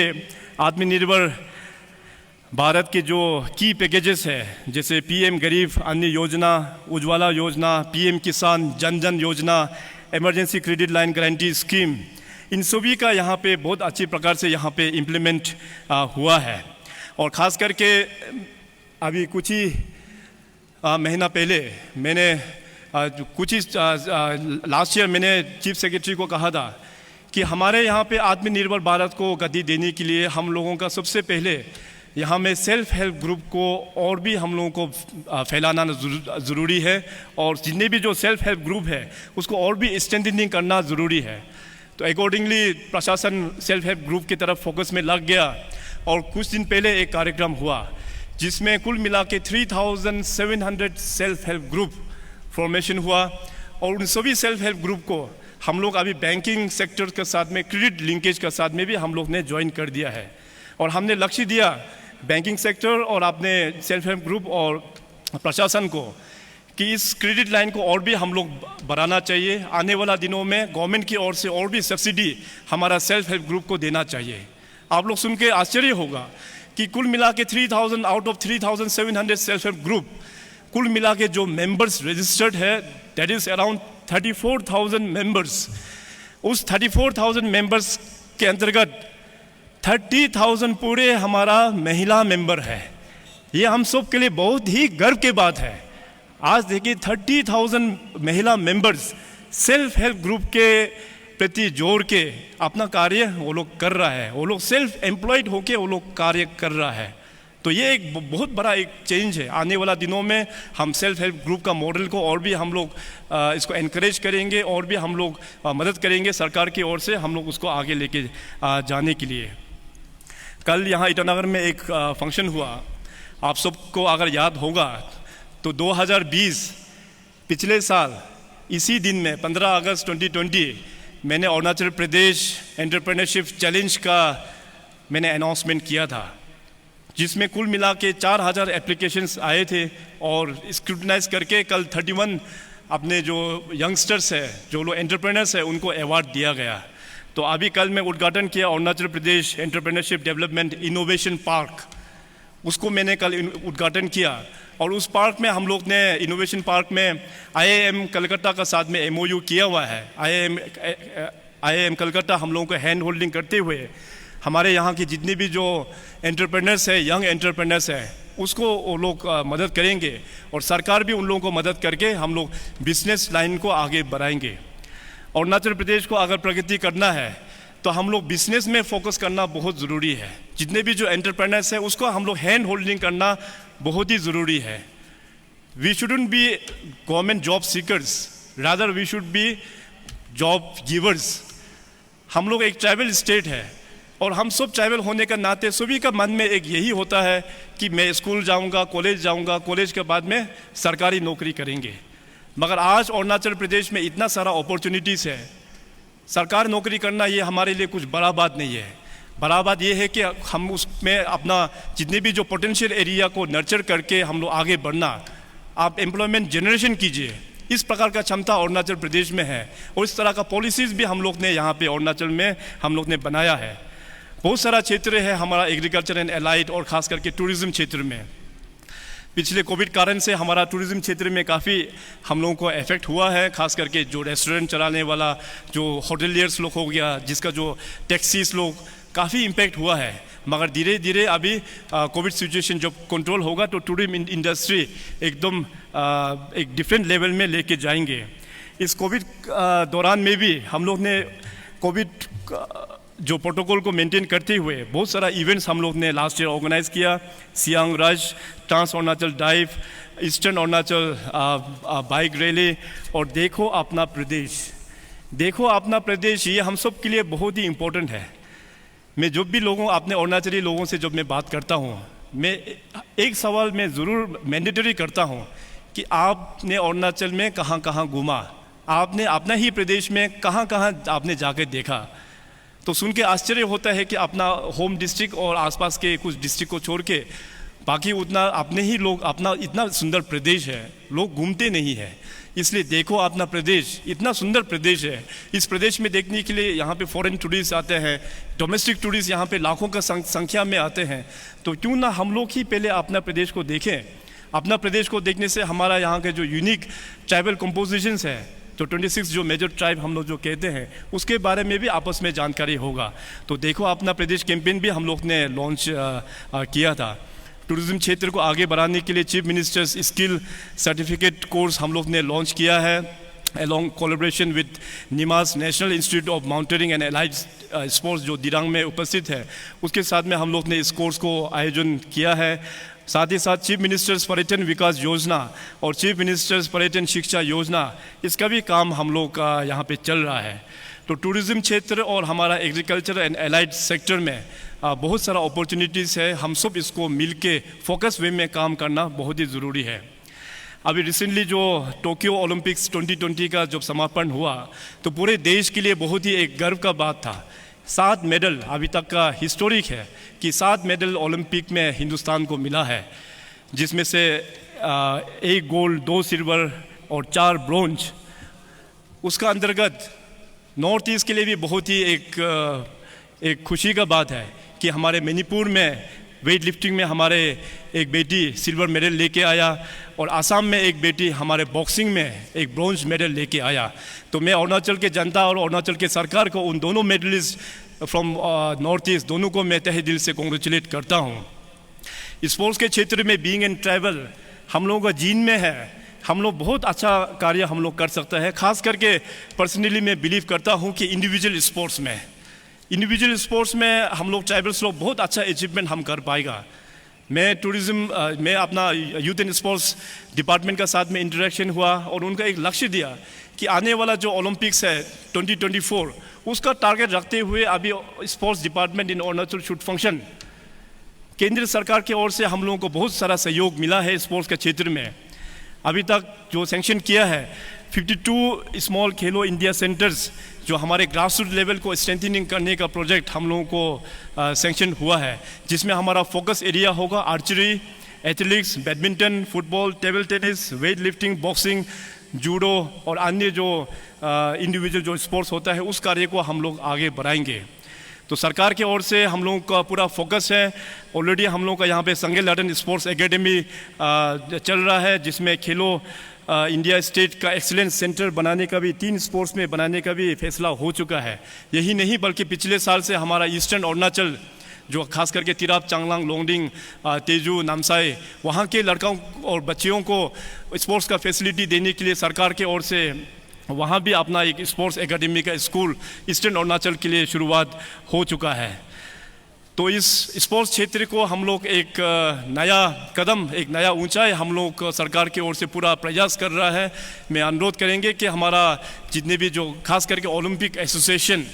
आत्मनिर्भर भारत के जो की पैकेजेस है जैसे पीएम गरीब अन्य योजना, उज्ज्वला योजना, पीएम किसान जन जन योजना, emergency credit line guarantee scheme, इन सभी का यहाँ पे बहुत अच्छी प्रकार से यहाँ पे इम्प्लीमेंट हुआ है। और ख़ास करके अभी कुछ ही महीना पहले मैंने कुछ ही लास्ट ईयर मैंने चीफ सेक्रेटरी को कहा था कि हमारे यहाँ पे आत्मनिर्भर भारत को गति देने के लिए हम लोगों का सबसे पहले यहाँ में सेल्फ हेल्प ग्रुप को और भी हम लोगों को फैलाना ज़रूरी है और जितने भी जो सेल्फ हेल्प ग्रुप है उसको और भी स्ट्रेंथनिंग करना ज़रूरी है। तो अकॉर्डिंगली प्रशासन सेल्फ हेल्प ग्रुप की तरफ फोकस में लग गया और कुछ दिन पहले एक कार्यक्रम हुआ जिसमें कुल मिला के 3700 सेल्फ हेल्प ग्रुप फॉर्मेशन हुआ। और उन सभी सेल्फ हेल्प ग्रुप को हम लोग अभी बैंकिंग सेक्टर के साथ में क्रेडिट लिंकेज के साथ में भी हम लोग ने ज्वाइन कर दिया है। और हमने लक्ष्य दिया बैंकिंग सेक्टर और अपने सेल्फ हेल्प ग्रुप और प्रशासन को कि इस क्रेडिट लाइन को और भी हम लोग बढ़ाना चाहिए। आने वाला दिनों में गवर्नमेंट की ओर से और भी सब्सिडी हमारा सेल्फ हेल्प ग्रुप को देना चाहिए। आप लोग सुन के आश्चर्य होगा कि कुल मिला के 3000 out of 3700 self help group, कुल मिला के जो मेंबर्स रजिस्टर्ड है दैट इज़ अराउंड 34,000 मेंबर्स। उस 34,000 मेंबर्स के अंतर्गत 30,000 पूरे हमारा महिला मेंबर है। ये हम सब के लिए बहुत ही गर्व की बात है। आज देखिए 30,000 महिला मेंबर्स सेल्फ हेल्प ग्रुप के प्रति जोड़ के अपना कार्य वो लोग कर रहा है, वो लोग सेल्फ एम्प्लॉयड होके वो लोग कार्य कर रहा है। तो ये एक बहुत बड़ा एक चेंज है। आने वाला दिनों में हम सेल्फ हेल्प ग्रुप का मॉडल को और भी हम लोग इसको एनकरेज करेंगे और भी हम लोग मदद करेंगे सरकार की ओर से हम लोग उसको आगे लेके जाने के लिए। कल यहाँ ईटानगर में एक फंक्शन हुआ, आप सबको अगर याद होगा तो 2020 पिछले साल इसी दिन में 15 अगस्त 2020 मैंने अरुणाचल प्रदेश एंटरप्रेन्योरशिप चैलेंज का मैंने अनाउंसमेंट किया था, जिसमें कुल मिला के 4000 एप्लीकेशंस आए थे और स्क्रूटनाइज करके कल 31 अपने जो यंगस्टर्स है, जो लोग एंटरप्रेन्योर्स है, उनको अवार्ड दिया गया। तो अभी कल मैं उद्घाटन किया Arunachal Pradesh entrepreneurship development innovation park, उसको मैंने कल उद्घाटन किया। और उस पार्क में हम लोग ने इनोवेशन पार्क में IIM कलकत्ता का साथ में MOU किया हुआ है। IIM कलकत्ता हम लोगों को हैंड होल्डिंग करते हुए हमारे यहाँ की जितने भी जो एंटरप्रेन्योर्स है, यंग एंटरप्रेन्योर्स है, उसको वो लोग मदद करेंगे और सरकार भी उन लोगों को मदद करके हम लोग बिजनेस लाइन को आगे बढ़ाएंगे। अरुणाचल प्रदेश को अगर प्रगति करना है तो हम लोग बिजनेस में फोकस करना बहुत ज़रूरी है। जितने भी जो एंटरप्रेन्योर्स है उसको हम लोग हैंड होल्डिंग करना बहुत ही ज़रूरी है। We shouldn't be government job seekers, rather we should be job givers. हम लोग एक ट्राइबल स्टेट है और हम सब ट्राइबल होने का नाते सभी का मन में एक यही होता है कि मैं स्कूल जाऊंगा, कॉलेज के बाद में सरकारी नौकरी करेंगे। मगर आज अरुणाचल प्रदेश में इतना सारा अपॉर्चुनिटीज़ है, सरकारी नौकरी करना ये हमारे लिए कुछ बड़ा बात नहीं है। बड़ा बात ये है कि हम उसमें अपना जितने भी जो पोटेंशियल एरिया को नर्चर करके हम लोग आगे बढ़ना, आप एम्प्लॉयमेंट जनरेशन कीजिए, इस प्रकार का क्षमता अरुणाचल प्रदेश में है। और इस तरह का पॉलिसीज़ भी हम लोग ने यहाँ पे अरुणाचल में हम लोग ने बनाया है। बहुत सारा क्षेत्र है हमारा एग्रीकल्चर एंड एलाइड और ख़ास करके टूरिज़्म क्षेत्र में। पिछले कोविड कारण से हमारा टूरिज़्म क्षेत्र में काफ़ी हम लोगों को इफेक्ट हुआ है, खास करके जो रेस्टोरेंट चलाने वाला, जो होटलियर्स लोग हो गया, जिसका जो टैक्सीज लोग, काफ़ी इम्पेक्ट हुआ है। मगर धीरे धीरे अभी कोविड सिचुएशन जब कंट्रोल होगा तो टूरिज्म इंडस्ट्री एकदम एक डिफरेंट लेवल में लेके जाएंगे। इस कोविड दौरान में भी हम लोग ने कोविड जो प्रोटोकॉल को मेंटेन करते हुए बहुत सारा इवेंट्स हम लोग ने लास्ट ईयर ऑर्गेनाइज किया। Siang rush, trans Arunachal drive, eastern Arunachal bike rally और देखो अपना प्रदेश। देखो अपना प्रदेश ये हम सब के लिए बहुत ही इम्पोर्टेंट है। मैं जब भी लोगों अपने अरुणाचली लोगों से जब मैं बात करता हूँ, मैं एक सवाल मैं ज़रूर मैंडेटरी करता हूँ कि आपने अरुणाचल में कहाँ कहाँ घूमा, आपने अपना ही प्रदेश में कहाँ कहाँ आपने जाकर देखा। तो सुन के आश्चर्य होता है कि अपना होम डिस्ट्रिक्ट और आसपास के कुछ डिस्ट्रिक्ट को छोड़ के बाकी उतना अपने ही लोग, अपना इतना सुंदर प्रदेश है, लोग घूमते नहीं है। इसलिए देखो अपना प्रदेश, इतना सुंदर प्रदेश है। इस प्रदेश में देखने के लिए यहाँ पे फॉरेन टूरिस्ट आते हैं, डोमेस्टिक टूरिस्ट यहाँ पे लाखों का संख्या में आते हैं। तो क्यों ना हम लोग ही पहले अपना प्रदेश को देखें। अपना प्रदेश को देखने से हमारा यहाँ के जो यूनिक ट्राइबल कंपोजिशंस है, तो 26 जो मेजर ट्राइब हम लोग जो कहते हैं, उसके बारे में भी आपस में जानकारी होगा। तो देखो अपना प्रदेश कैंपेन भी हम लोग ने लॉन्च किया था। टूरिज्म क्षेत्र को आगे बढ़ाने के लिए chief ministers skill certificate course हम लोग ने लॉन्च किया है along collaboration with NIMAS national institute of mountaineering and allied sports जो दिरांग में उपस्थित है, उसके साथ में हम लोग ने इस कोर्स को आयोजन किया है। साथ ही साथ चीफ मिनिस्टर्स पर्यटन विकास योजना और चीफ मिनिस्टर्स पर्यटन शिक्षा योजना, इसका भी काम हम लोग का यहाँ पे चल रहा है। तो टूरिज़्म क्षेत्र और हमारा एग्रीकल्चर एंड एलाइड सेक्टर में बहुत सारा अपॉर्चुनिटीज़ है। हम सब इसको मिल के फोकस वे में काम करना बहुत ही ज़रूरी है। अभी रिसेंटली जो टोक्यो ओलंपिक्स 2020 का जब समापन हुआ तो पूरे देश के लिए बहुत ही एक गर्व का बात था। 7 मेडल अभी तक का हिस्टोरिक है कि 7 मेडल ओलंपिक में हिंदुस्तान को मिला है, जिसमें से 1 गोल्ड, 2 सिल्वर और 4 ब्रोंज। उसका अंतर्गत नॉर्थ ईस्ट के लिए भी बहुत ही एक खुशी का बात है कि हमारे मणिपुर में वेट लिफ्टिंग में हमारे एक बेटी सिल्वर मेडल लेके आया और असम में एक बेटी हमारे बॉक्सिंग में एक ब्रॉन्ज मेडल लेके आया। तो मैं अरुणाचल के जनता और अरुणाचल के सरकार को, उन दोनों मेडलिस्ट फ्रॉम नॉर्थ ईस्ट, दोनों को मैं तहे दिल से कॉन्ग्रेचुलेट करता हूँ। स्पोर्ट्स के क्षेत्र में बीइंग एंड ट्रैवल हम लोगों का जीन में है। हम लोग बहुत अच्छा कार्य हम लोग कर सकते हैं। खास करके पर्सनली मैं बिलीव करता हूँ कि इंडिविजुअल स्पोर्ट्स में हम लोग ट्राइबल्स लोग बहुत अच्छा अचीवमेंट हम कर पाएगा। मैं अपना यूथ एंड स्पोर्ट्स डिपार्टमेंट का साथ में इंटरेक्शन हुआ और उनका एक लक्ष्य दिया कि आने वाला जो ओलंपिक्स है 2024 उसका टारगेट रखते हुए अभी sports department in Arunachal should function. केंद्र सरकार की ओर से हम लोगों को बहुत सारा सहयोग मिला है स्पोर्ट्स के क्षेत्र में। अभी तक जो सैंक्शन किया है 52 स्मॉल खेलो इंडिया सेंटर्स, जो हमारे ग्रास रूट लेवल को स्ट्रेंथनिंग करने का प्रोजेक्ट हम लोगों को सैंक्शन हुआ है, जिसमें हमारा फोकस एरिया होगा archery, athletics, badminton, football, table tennis, weight lifting, boxing, judo और अन्य जो इंडिविजुअल जो स्पोर्ट्स होता है उस कार्य को हम लोग आगे बढ़ाएंगे। तो सरकार की ओर से हम लोगों का पूरा फोकस है। ऑलरेडी हम लोगों का यहाँ पे संगे लाडन स्पोर्ट्स एकेडमी चल रहा है, जिसमें खेलो इंडिया स्टेट का एक्सीलेंस सेंटर बनाने का भी, 3 स्पोर्ट्स में बनाने का भी फैसला हो चुका है। यही नहीं बल्कि पिछले साल से हमारा ईस्टर्न अरुणाचल, जो खास करके तिराप, चांगलांग, लोंगडिंग, तेजू, नामसाई, वहाँ के लड़कों और बच्चियों को स्पोर्ट्स का फैसिलिटी देने के लिए सरकार की ओर से वहाँ भी अपना एक स्पोर्ट्स एकेडमी का स्कूल ईस्टर्न अरुणाचल के लिए शुरुआत हो चुका है। तो इस स्पोर्ट्स क्षेत्र को हम लोग एक नया कदम, एक नया ऊंचाई हम लोग सरकार की ओर से पूरा प्रयास कर रहा है। मैं अनुरोध करेंगे कि हमारा जितने भी जो खास करके ओलंपिक एसोसिएशन,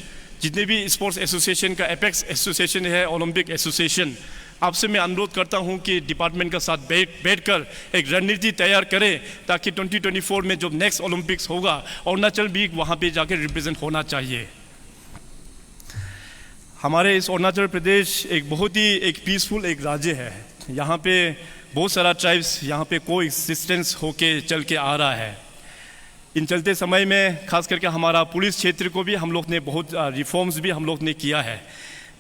जितने भी स्पोर्ट्स एसोसिएशन का एपेक्स एसोसिएशन है, ओलंपिक एसोसिएशन, आपसे मैं अनुरोध करता हूं कि डिपार्टमेंट का साथ बैठकर एक रणनीति तैयार करें, ताकि 2024 में जो नेक्स्ट ओलंपिक्स होगा अरुणाचल भी वहां पे जाकर रिप्रेजेंट होना चाहिए। हमारे इस अरुणाचल प्रदेश एक बहुत ही एक पीसफुल एक राज्य है। यहाँ पे बहुत सारा ट्राइब्स यहाँ पे कोएग्जिस्टेंस होके चल के आ रहा है। इन चलते समय में खास करके हमारा पुलिस क्षेत्र को भी हम लोग ने बहुत रिफॉर्म्स भी हम लोग ने किया है।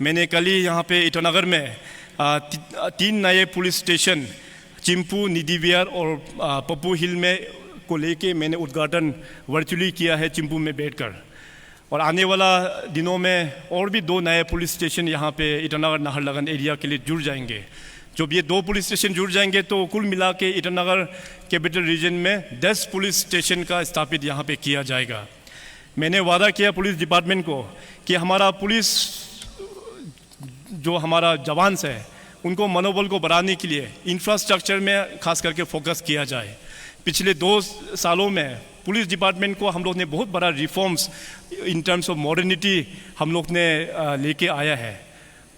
मैंने कल ही यहाँ पे ईटानगर में 3 नए पुलिस स्टेशन चिंपू, निधिविहार और पप्पू हिल में को लेके मैंने उद्घाटन वर्चुअली किया है चिंपू में बैठकर। और आने वाला दिनों में और भी 2 नए पुलिस स्टेशन यहाँ पे ईटानगर नाहरलगुन एरिया के लिए जुड़ जाएंगे। जब ये 2 पुलिस स्टेशन जुड़ जाएंगे तो कुल मिला के ईटानगर कैपिटल रीजन में 10 पुलिस स्टेशन का स्थापित यहाँ पे किया जाएगा। मैंने वादा किया पुलिस डिपार्टमेंट को कि हमारा पुलिस जो हमारा जवान है उनको मनोबल को बढ़ाने के लिए इंफ्रास्ट्रक्चर में खास करके फोकस किया जाए। पिछले 2 सालों में पुलिस डिपार्टमेंट को हम लोग ने बहुत बड़ा reforms in terms of modernity हम लोग ने लेके आया है।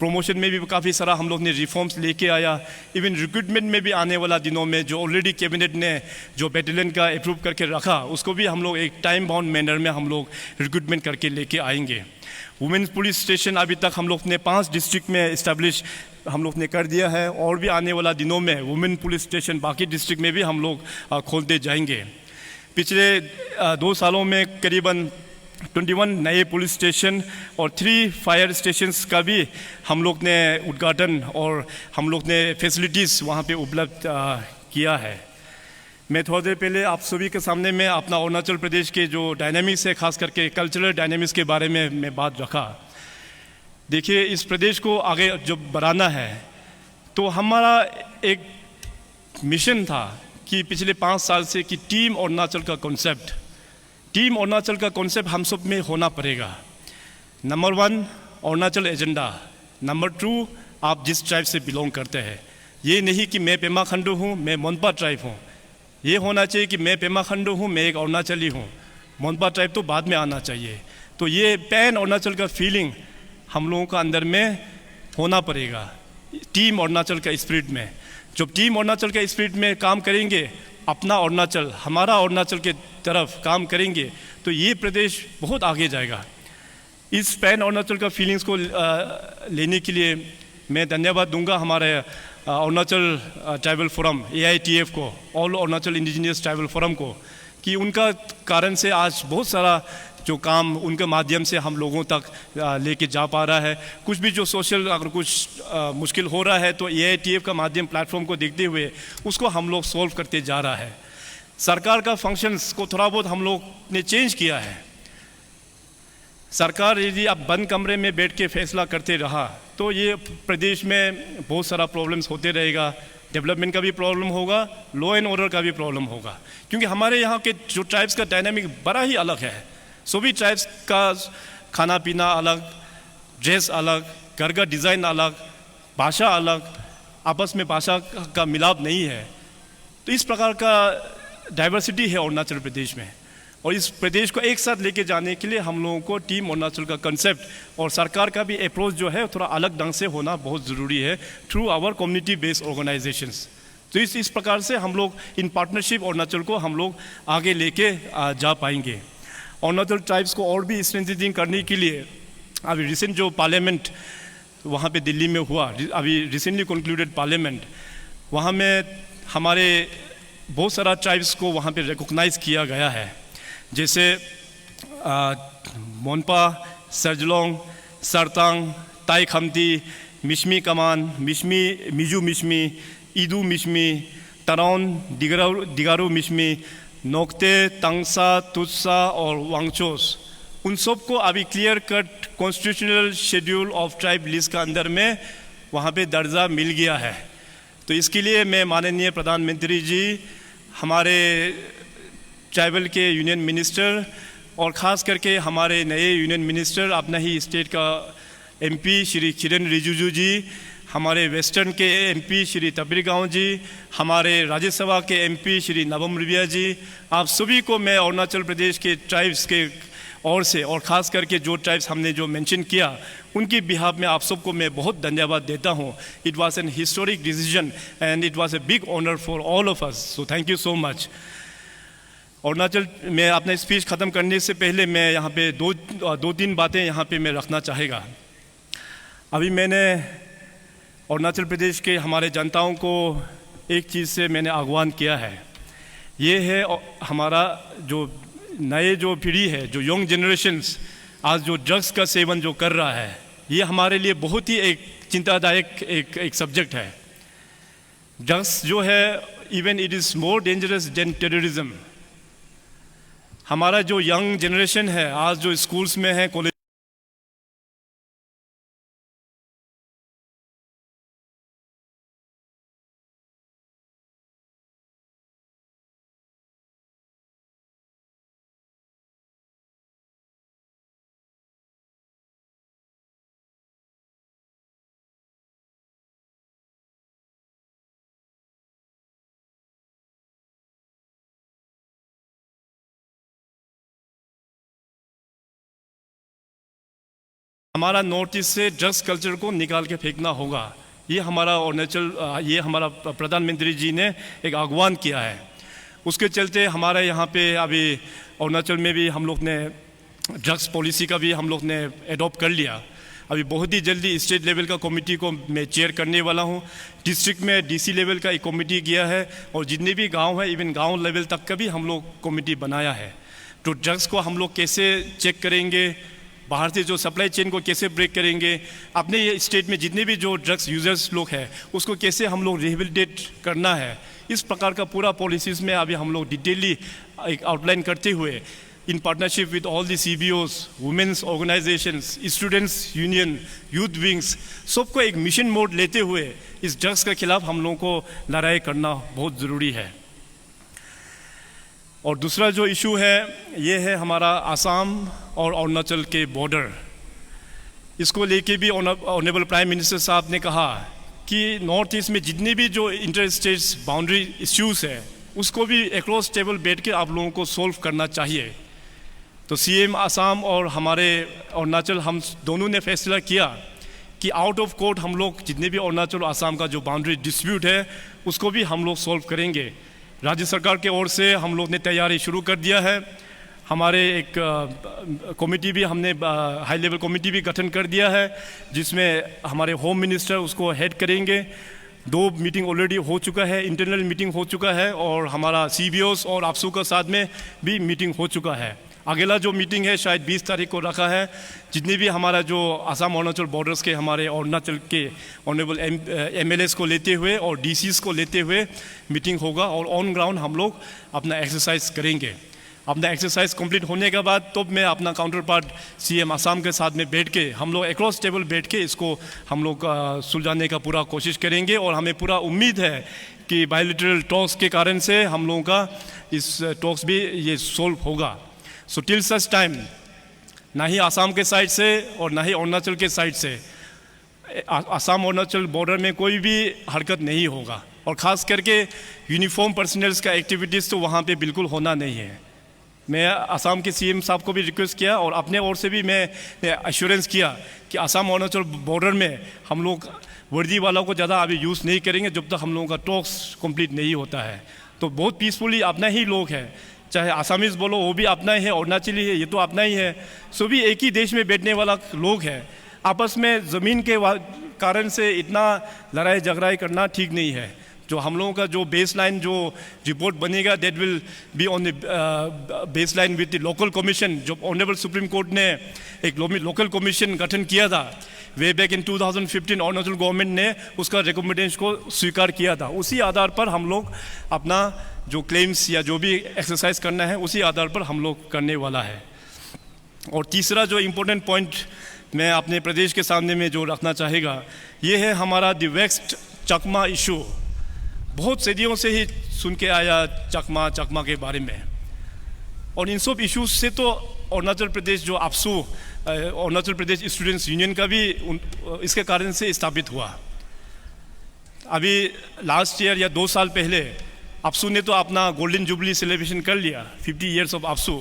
प्रमोशन में भी काफ़ी सारा हम लोग ने रिफॉर्म्स लेके आया। इवन रिक्रूटमेंट में भी आने वाला दिनों में जो ऑलरेडी कैबिनेट ने जो बैटेलियन का अप्रूव करके रखा, उसको भी हम लोग एक टाइम बाउंड मैनर में हम लोग रिक्रूटमेंट करके लेके आएंगे। वुमेन्स पुलिस स्टेशन अभी तक हम लोग ने 5 डिस्ट्रिक्ट में इस्टेब्लिश हम लोग ने कर दिया है, और भी आने वाला दिनों में वुमेन पुलिस स्टेशन बाकी डिस्ट्रिक्ट में भी हम लोग खोलते जाएंगे। पिछले 2 सालों में करीबन 21 नए पुलिस स्टेशन और 3 फायर स्टेशंस का भी हम लोग ने उद्घाटन और हम लोग ने फैसिलिटीज़ वहाँ पे उपलब्ध किया है। मैं थोड़ी देर पहले आप सभी के सामने में अपना अरुणाचल प्रदेश के जो डायनामिक्स है, खास करके कल्चरल डायनामिक्स के बारे में मैं बात रखा। देखिए, इस प्रदेश को आगे जब बढ़ाना है तो हमारा एक मिशन था कि पिछले 5 साल से कि टीम अरुणाचल का कॉन्सेप्ट हम सब में होना पड़ेगा। नंबर 1 अरुणाचल एजेंडा, नंबर 2 आप जिस ट्राइब से बिलोंग करते हैं। ये नहीं कि मैं पेमा खंडू हूँ, मैं मोनपा ट्राइब हूँ। ये होना चाहिए कि मैं पेमा खंडू हूँ, मैं एक अरुणाचली हूँ। मोनपा ट्राइब तो बाद में आना चाहिए। तो ये पैन अरुणाचल का फीलिंग हम लोगों का अंदर में होना पड़ेगा, टीम अरुणाचल का स्पिरिट में। जब टीम अरुणाचल के स्पिरिट में काम करेंगे, अपना अरुणाचल, हमारा अरुणाचल के तरफ काम करेंगे, तो ये प्रदेश बहुत आगे जाएगा। इस पैन अरुणाचल का फीलिंग्स को लेने के लिए मैं धन्यवाद दूंगा हमारे अरुणाचल ट्राइबल फोरम AITF को, all Arunachal indigenous tribal forum को, कि उनका कारण से आज बहुत सारा जो काम उनके माध्यम से हम लोगों तक लेके जा पा रहा है। कुछ भी जो सोशल अगर कुछ मुश्किल हो रहा है तो AITF का माध्यम प्लेटफॉर्म को देखते हुए उसको हम लोग सॉल्व करते जा रहा है। सरकार का फंक्शंस को थोड़ा बहुत हम लोग ने चेंज किया है। सरकार यदि अब बंद कमरे में बैठ के फैसला करते रहा तो ये प्रदेश में बहुत सारा प्रॉब्लम्स होते रहेगा। डेवलपमेंट का भी प्रॉब्लम होगा, लॉ एंड ऑर्डर का भी प्रॉब्लम होगा, क्योंकि हमारे यहाँ के जो ट्राइब्स का डायनामिक बड़ा ही अलग है। सभी ट्राइब्स का खाना पीना अलग, ड्रेस अलग, घर का डिज़ाइन अलग, भाषा अलग, आपस में भाषा का मिलाप नहीं है। तो इस प्रकार का डाइवर्सिटी है अरुणाचल प्रदेश में, और इस प्रदेश को एक साथ लेके जाने के लिए हम लोगों को टीम अरुणाचल का कंसेप्ट और सरकार का भी अप्रोच जो है थोड़ा अलग ढंग से होना बहुत ज़रूरी है through our community based organisations. तो इस प्रकार से हम लोग इन पार्टनरशिप अरुणाचल को हम लोग आगे लेके जा पाएंगे। अरुणाचल ट्राइब्स को और भी स्ट्रेंथनिंग करने के लिए अभी रिसेंट जो पार्लियामेंट वहाँ पे दिल्ली में हुआ, अभी रिसेंटली कंक्लूडेड पार्लियामेंट, वहाँ में हमारे बहुत सारा ट्राइब्स को वहाँ पे रिकॉग्नाइज़ किया गया है, जैसे मोनपा, सर्जलोंग, सरतांग, ताई खमती, मिश्मी कमान, मिजू मिश्मी, ईदू मिश्मी, तराउन, दिगारू मिश्मी, नोक्ते, तंगसा, तुत्सा और वांगचोस, उन सबको अभी clear cut constitutional schedule of tribe list का अंदर में वहाँ पे दर्जा मिल गया है। तो इसके लिए मैं माननीय प्रधानमंत्री जी, हमारे ट्राइबल के यूनियन मिनिस्टर और ख़ास करके हमारे नए यूनियन मिनिस्टर, अपना ही स्टेट का MP श्री किरण रिजिजू जी, हमारे वेस्टर्न के MP श्री तबीरगांव जी, हमारे राज्यसभा के MP श्री नवम रिबिया जी, आप सभी को मैं अरुणाचल प्रदेश के ट्राइब्स के ओर से और ख़ास करके जो ट्राइब्स हमने जो मेंशन किया उनकी बिहाफ में आप सबको मैं बहुत धन्यवाद देता हूँ। It was an historic decision and it was a big honour for all of us, so thank you so much. Arunachal में अपना स्पीच ख़त्म करने से पहले मैं यहाँ पे दो तीन बातें यहाँ पे मैं रखना चाहेगा। अभी मैंने अरुणाचल प्रदेश के हमारे जनताओं को एक चीज़ से मैंने आह्वान किया है, ये है हमारा जो नए जो पीढ़ी है, जो यंग जनरेशन्स आज जो ड्रग्स का सेवन जो कर रहा है, ये हमारे लिए बहुत ही एक चिंतादायक एक सब्जेक्ट है। ड्रग्स जो है even it is more dangerous than terrorism. हमारा जो यंग जनरेशन है आज जो स्कूल्स में है, कॉलेज हमारा नॉर्थ ईस्ट से ड्रग्स कल्चर को निकाल के फेंकना होगा। ये हमारा ये हमारा प्रधानमंत्री जी ने एक आह्वान किया है। उसके चलते हमारे यहाँ पे अभी अरुणाचल में भी हम लोग ने ड्रग्स पॉलिसी का भी हम लोग ने एडॉप्ट कर लिया। अभी बहुत ही जल्दी स्टेट लेवल का कमेटी को मैं चेयर करने वाला हूँ। डिस्ट्रिक्ट में DC लेवल का एक कमेटी किया है और जितने भी गांव है इवन गांव लेवल तक का भी हम लोग कमेटी बनाया है। तो ड्रग्स को हम लोग कैसे चेक करेंगे, बाहर से जो सप्लाई चेन को कैसे ब्रेक करेंगे, अपने ये स्टेट में जितने भी जो ड्रग्स यूजर्स लोग हैं उसको कैसे हम लोग रिहेबिलिटेट करना है, इस प्रकार का पूरा पॉलिसीज़ में अभी हम लोग डिटेली एक आउटलाइन करते हुए in partnership with all the CBOs, women's organisations, students union, youth wings, सबको एक मिशन मोड लेते हुए इस ड्रग्स के खिलाफ हम लोगों को लड़ाई करना बहुत ज़रूरी है। और दूसरा जो इशू है ये है हमारा आसाम और अरुणाचल के बॉर्डर। इसको लेके भी ऑनरेबल प्राइम मिनिस्टर साहब ने कहा कि नॉर्थ ईस्ट में जितने भी जो इंटर स्टेट्स बाउंड्री इश्यूज़ है उसको भी अक्रॉस टेबल बैठ के आप लोगों को सॉल्व करना चाहिए। तो CM आसाम और हमारे अरुणाचल हम दोनों ने फैसला किया कि आउट ऑफ कोर्ट हम लोग जितने भी अरुणाचल और आसाम का जो बाउंड्री डिस्प्यूट है उसको भी हम लोग सॉल्व करेंगे। राज्य सरकार के ओर से हम लोग ने तैयारी शुरू कर दिया है। हमारे एक कमेटी भी हमने हाई लेवल कमेटी भी गठन कर दिया है जिसमें हमारे होम मिनिस्टर उसको हेड करेंगे। 2 मीटिंग ऑलरेडी हो चुका है, इंटरनल मीटिंग हो चुका है और हमारा CBOs और APSU के साथ में भी मीटिंग हो चुका है। अगला जो मीटिंग है शायद 20 तारीख को रखा है। जितने भी हमारा जो असम अरुणाचल बॉर्डर्स के हमारे अरुणाचल के ऑनरेबल MLAs को लेते हुए और DCs को लेते हुए मीटिंग होगा और ऑन ग्राउंड हम लोग अपना एक्सरसाइज करेंगे। अपना एक्सरसाइज कंप्लीट होने के बाद तो मैं अपना काउंटर पार्ट CM असम के साथ में बैठ के हम लोग अक्रॉस टेबल बैठ के इसको हम लोग सुलझाने का पूरा कोशिश करेंगे और हमें पूरा उम्मीद है कि बायलैटरल टॉक्स के कारण से हम लोगों का इस टॉक्स भी ये सोल्व होगा। सो टिल सच टाइम ना ही आसाम के साइड से और ना ही अरुणाचल के साइड से आसाम अरुणाचल बॉर्डर में कोई भी हरकत नहीं होगा और ख़ास करके यूनिफॉर्म पर्सनल्स का एक्टिविटीज़ तो वहाँ पे बिल्कुल होना नहीं है। मैं आसाम के CM साहब को भी रिक्वेस्ट किया और अपने ओर से भी मैं एश्योरेंस किया कि आसाम अरुणाचल बॉर्डर में हम लोग वर्दी वालों को ज़्यादा अभी यूज़ नहीं करेंगे जब तक हम लोगों का टॉक्स कंप्लीट नहीं होता है। तो बहुत पीसफुली अपना ही लोग हैं, चाहे आसामीज बोलो वो भी अपना ही है, अरुणाचली है ये तो अपना ही है, सभी एक ही देश में बैठने वाला लोग हैं। आपस में ज़मीन के कारण से इतना लड़ाई झगड़ाई करना ठीक नहीं है। जो हम लोगों का जो बेसलाइन जो रिपोर्ट बनेगा that will be on the baseline with the local commission. जो ऑनरेबल सुप्रीम कोर्ट ने एक लोकल कमीशन गठन किया था way back in 2015, Arunachal government ने उसका रिकमेंडेशन को स्वीकार किया था। उसी आधार पर हम लोग अपना जो क्लेम्स या जो भी एक्सरसाइज करना है उसी आधार पर हम लोग करने वाला है। और तीसरा जो इम्पोर्टेंट पॉइंट मैं अपने प्रदेश के सामने में जो रखना चाहेगा ये है हमारा द वेस्ट चकमा इशू। बहुत सदियों से ही सुन के आया चकमा के बारे में और इन सब इश्यूज से तो अरुणाचल प्रदेश जो APSU Arunachal Pradesh students union का भी इसके कारण से स्थापित हुआ। अभी लास्ट ईयर या 2 साल पहले APSU ने तो अपना गोल्डन जुबली सेलिब्रेशन कर लिया 50 ईयर्स ऑफ APSU,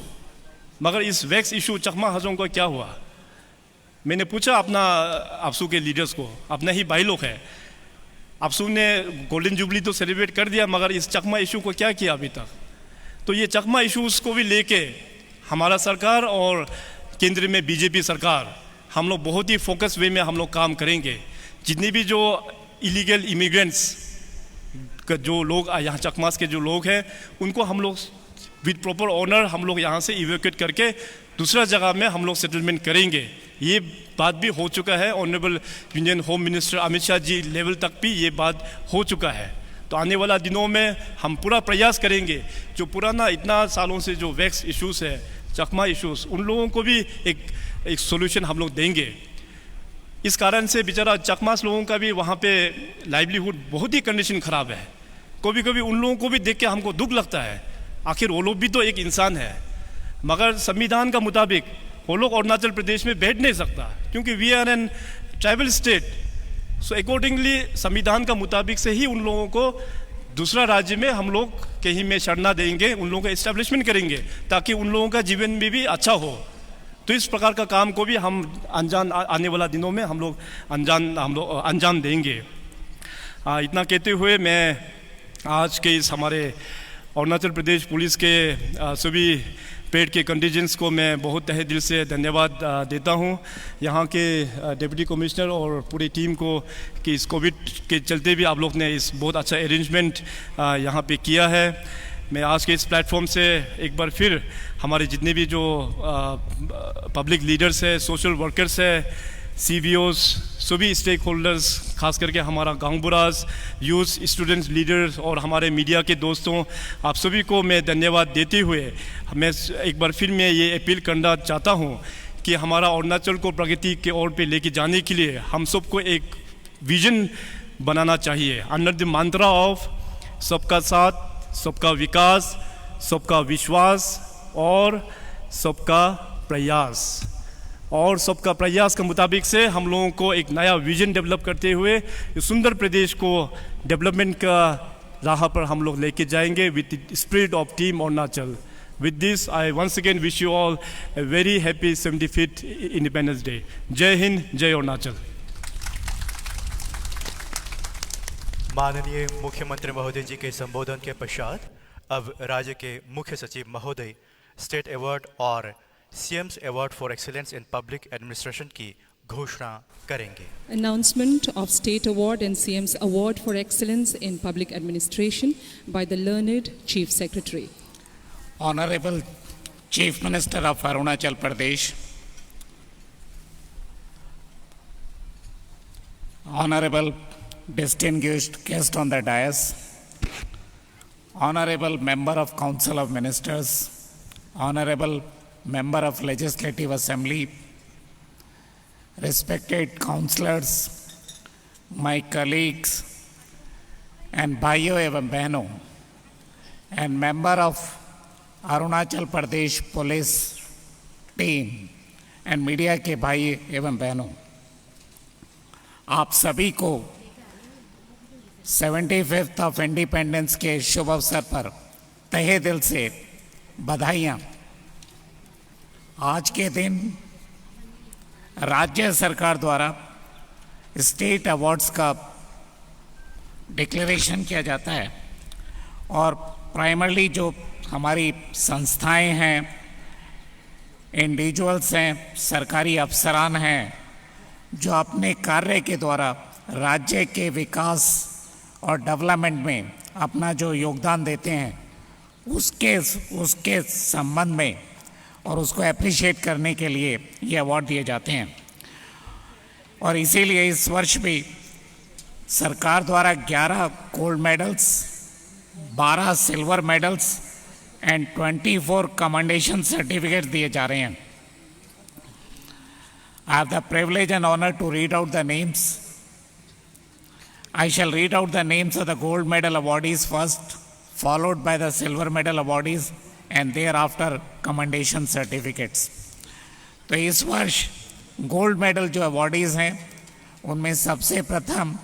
मगर इस वैक्स इशू चकमा हजों का क्या हुआ? मैंने पूछा अपना APSU के लीडर्स को, अपना ही भाई लोग है, APSU ने गोल्डन जुबली तो सेलिब्रेट कर दिया मगर इस चकमा इशू को क्या किया अभी तक? तो ये चकमा इशूज़ को भी लेके हमारा सरकार और केंद्र में BJP सरकार हम लोग बहुत ही फोकस वे में हम लोग काम करेंगे। जितने भी जो इलीगल इमिग्रेंट्स का जो लोग यहाँ चकमास के जो लोग हैं उनको हम लोग विद प्रॉपर ऑनर हम लोग यहाँ से इवैक्यूएट करके दूसरा जगह में हम लोग सेटलमेंट करेंगे। ये बात भी हो चुका है, honourable union home minister Amit Shah ji level तक भी ये बात हो चुका है। तो आने वाला दिनों में हम पूरा प्रयास करेंगे जो पुराना इतना सालों से जो वैक्स इश्यूज़ है चकमा इश्यूज़ उन लोगों को भी एक सोल्यूशन हम लोग देंगे। इस कारण से बेचारा चकमास लोगों का भी वहाँ पे लाइवलीहुड बहुत ही कंडीशन ख़राब है। कभी कभी उन लोगों को भी देख के हमको दुख लगता है, आखिर वो लोग भी तो एक इंसान है, मगर संविधान का मुताबिक वो लोग अरुणाचल प्रदेश में बैठ नहीं सकता क्योंकि we are an tribal state. So accordingly संविधान का मुताबिक से ही उन लोगों को दूसरा राज्य में हम लोग कहीं में शरणा देंगे, उन लोगों का इस्टेब्लिशमेंट करेंगे ताकि उन लोगों का जीवन में भी अच्छा हो। तो इस प्रकार का काम को भी हम आने वाला दिनों में हम लोग अंजाम देंगे। इतना कहते हुए मैं आज के इस हमारे अरुणाचल प्रदेश पुलिस के सभी पेड के कंटिजेंट्स को मैं बहुत तहे दिल से धन्यवाद देता हूं। यहाँ के डिप्टी कमिश्नर और पूरी टीम को कि इस कोविड के चलते भी आप लोग ने इस बहुत अच्छा अरेंजमेंट यहाँ पे किया है। मैं आज के इस प्लेटफॉर्म से एक बार फिर हमारे जितने भी जो पब्लिक लीडर्स है, सोशल वर्कर्स है, CBOs, सभी स्टेक होल्डर्स, खास करके हमारा गांव बुराज, यूथ, स्टूडेंट्स, लीडर्स और हमारे मीडिया के दोस्तों, आप सभी को मैं धन्यवाद देते हुए मैं एक बार फिर मैं ये अपील करना चाहता हूँ कि हमारा अरुणाचल को प्रगति के ओर पे लेके जाने के लिए हम सबको एक विजन बनाना चाहिए अंडर द मंत्रा ऑफ सबका साथ, सबका विकास, सबका विश्वास और सबका प्रयास। और सबका प्रयास के मुताबिक से हम लोगों को एक नया विजन डेवलप करते हुए इस सुंदर प्रदेश को डेवलपमेंट का राह पर हम लोग लेके जाएंगे with the spirit of team Arunachal. With this I once again wish you all a very happy 75th independence day. Jai Hind, जय अरुणाचल।
माननीय मुख्यमंत्री महोदय जी के संबोधन के पश्चात अब राज्य के मुख्य सचिव महोदय स्टेट अवार्ड और CM's award for excellence in public administration की घोषणा करेंगे।
Announcement of State Award and CM's Award for Excellence in Public Administration by the learned Chief Secretary.
Honorable Chief Minister of Arunachal Pradesh, Honorable distinguished guest on the dais, Honorable Member of Council of Ministers, Honorable Member of Legislative Assembly, respected councillors, my colleagues, and भाइयों एवं बहनों, and member of Arunachal Pradesh police team and media के भाई एवं बहनों, आप सभी को 75th ऑफ इंडिपेंडेंस के शुभ अवसर पर तहे दिल से बधाइयाँ। आज के दिन राज्य सरकार द्वारा स्टेट अवार्ड्स का डिक्लेरेशन किया जाता है और प्राइमरली जो हमारी संस्थाएं हैं, इंडिविजुअल्स हैं, सरकारी अफसरान हैं, जो अपने कार्य के द्वारा राज्य के विकास और डेवलपमेंट में अपना जो योगदान देते हैं उसके संबंध में और उसको अप्रिशिएट करने के लिए ये अवार्ड दिए जाते हैं। और इसीलिए इस वर्ष भी सरकार द्वारा 11 gold medals, 12 silver medals and 24 commendation certificate दिए जा रहे हैं। I have the privilege and honor to read out the names. I shall read out the names of the gold medal awardees first, followed by the silver medal awardees and thereafter commendation certificates. तो इस वर्ष गोल्ड मेडल जो अवार्डीज हैं उनमें सबसे प्रथम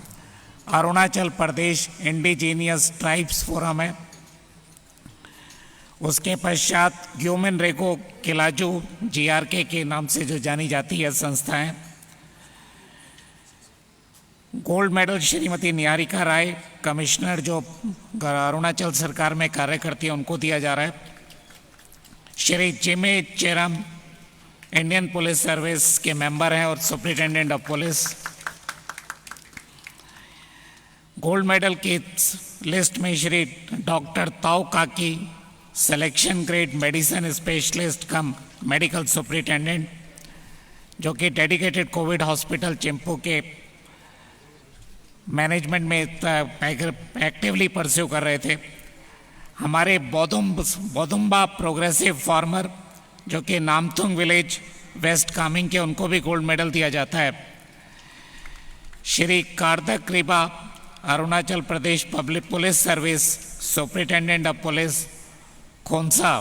Arunachal Pradesh indigenous tribes forum है। उसके पश्चात ग्यूमिन रेगो किलाजू GRK के नाम से जो जानी जाती है संस्था है। Gold medal Shrimati Niharika Rai, commissioner जो अरुणाचल सरकार में कार्य करती है, उनको दिया जा रहा है। श्री जिमे चेरम इंडियन पुलिस सर्विस के मेंबर हैं और superintendent of police. Gold medal की लिस्ट में श्री डॉक्टर ताओ काकी, सिलेक्शन ग्रेड मेडिसिन स्पेशलिस्ट कम मेडिकल सुपरिटेंडेंट, जो कि डेडिकेटेड कोविड हॉस्पिटल चिंपू के मैनेजमेंट में एक्टिवली परस्यू कर रहे थे। हमारे बोदुम्बा प्रोग्रेसिव फार्मर जो कि नामथुंग विलेज वेस्ट कामिंग के, उनको भी गोल्ड मेडल दिया जाता है। Shri Kardak Riba, Arunachal Pradesh public police service superintendent of police Khonsa.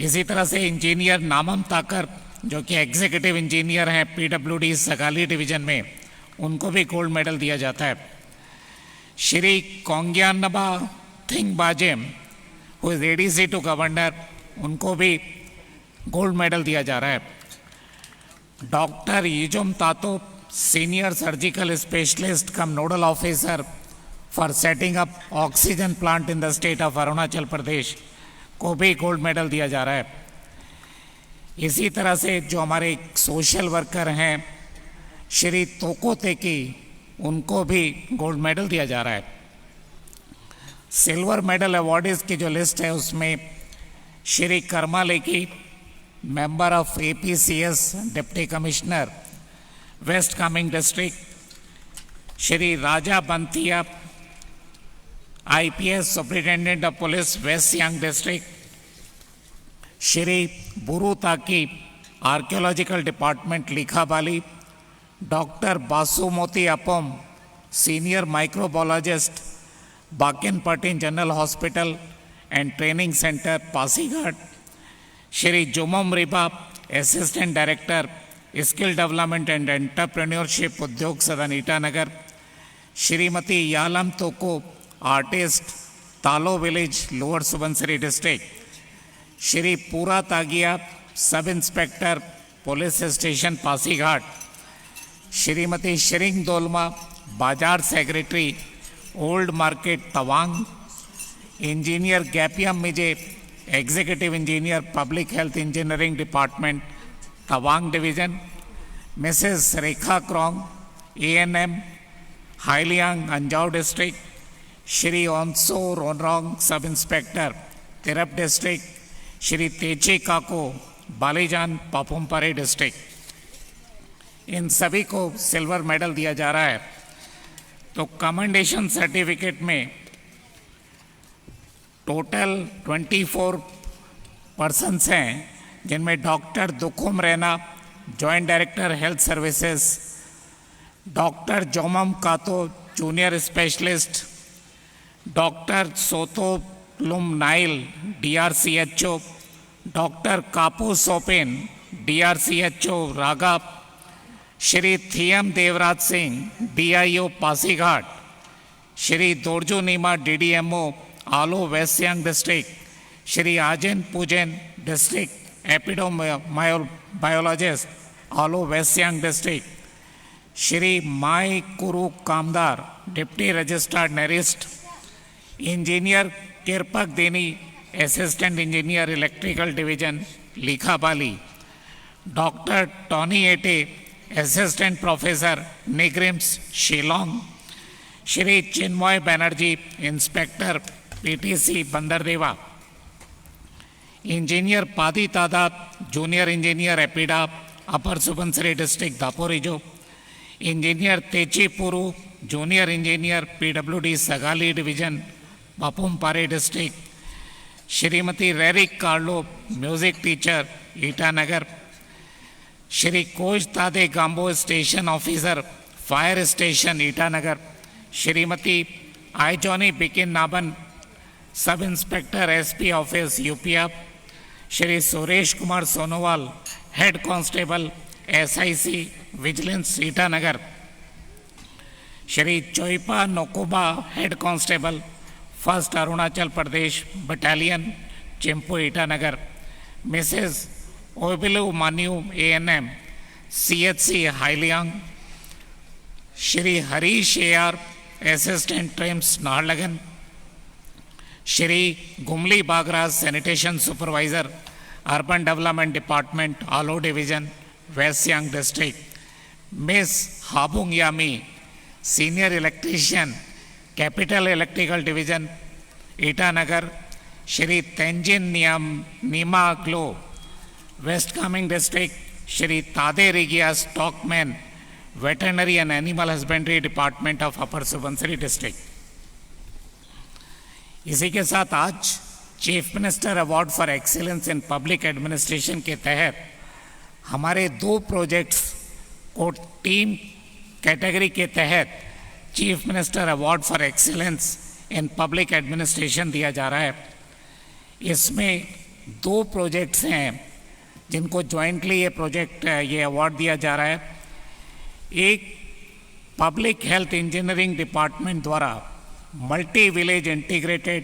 इसी तरह से इंजीनियर नामम ताकर जो कि एग्जीक्यूटिव इंजीनियर हैं PWD सगाली डिवीजन में, उनको भी गोल्ड मेडल दिया जाता है। Shri Kongyanba Thing Bajem who is ADC to governor, उनको भी गोल्ड मेडल दिया जा रहा है। Doctor Yijum Tato, senior surgical specialist cum nodal officer for setting up oxygen plant in the state of Arunachal Pradesh, को भी गोल्ड मेडल दिया जा रहा है। इसी तरह से जो हमारे सोशल वर्कर हैं श्री तोको तेकी, उनको भी गोल्ड मेडल दिया जा रहा है। सिल्वर मेडल अवार्डीज की जो लिस्ट है उसमें Shri Karma Leki, member of APCS deputy commissioner west Kameng district, Shri Raja Bantia IPS superintendent of police west Siang district, Shri Buru Taki archaeological department Likhabali, doctor Basumoti Apom, senior microbiologist Bakin Pertin general hospital and training centre Pasighat, Shri Jumam Riba, assistant director skill development and entrepreneurship Udyog Sadan Itanagar, Shrimati Yalam Toko, artist Talo village lower Subansiri district, Shri Pura Tagia, sub inspector police station Pasighat, Shrimati Tsering Dolma, बाजार secretary old market Tawang, engineer Gaipium Mije, executive engineer public health engineering department Tawang division, Mrs Rekha Krong, ANM Hayuliang Anjaw district, Shri Onso Ronrong, sub inspector Tirap district, Shri Teche Kako, Balijan, Papumpare district, इन सभी को सिल्वर मेडल दिया जा रहा है। तो कमेंडेशन सर्टिफिकेट में टोटल 24 पर्सन्स हैं, जिनमें doctor Dukhum Raina, joint director health services, doctor Jomam Kato, junior specialist, doctor सोतो लुम Nile, DRCHO, doctor Kapu Sopen, DRCHO Raga, Shri Thiyam Devraj Singh, DIO Pasighat, Shri Dorju Nima, DDMO Aalo west Siang district, Shri Ajin Pujen, district epidemiologist Aalo west Siang district, Shri Mai Kuru Kamdar, deputy registrar NERIST, engineer Kirpak Deni, assistant engineer electrical division Likhabali, doctor Tony Ete, assistant professor NEIGRIHMS Shillong, Shri Chinmay Banerjee, inspector PTC Bandardewa, engineer Padi Tadad, junior engineer Apeda, upper Subansiri district Daporijo, engineer Techi Puru, junior engineer PWD Sagali division Papumpare district, Shrimati Rerik Karlo, music teacher Itanagar, Shri Koch Tade Gambo, station officer fire station Itanagar, Shrimati Aijoni Bikin Naban, sub inspector SP office Yupia, Shri Suresh Kumar Sonowal, head constable SIC vigilance Itanagar, Shri Choipa Nokoba, head constable first Arunachal Pradesh battalion Chimpu Itanagar, Mrs Obilu Manyu ANM CHC Hayuliang, Shri Harish AR, assistant TRIHMS Naharlagun, Shri Gumli Bagraj, sanitation supervisor urban development department Aalo division west Siang district, miss Habung Yami, senior electrician capital electrical division Itanagar, Shri Tenzin Nima Glow, west Kameng district, Shri Tade Rigia, stockman, veterinary and animal husbandry department of upper Subansiri district. इसी के साथ आज chief minister award for excellence in public administration के तहत हमारे 2 प्रोजेक्ट्स को टीम कैटेगरी के तहत chief minister award for excellence in public administration दिया जा रहा है। इसमें 2 प्रोजेक्ट्स हैं जिनको जॉइंटली ये अवार्ड दिया जा रहा है। एक पब्लिक हेल्थ इंजीनियरिंग डिपार्टमेंट द्वारा multi village integrated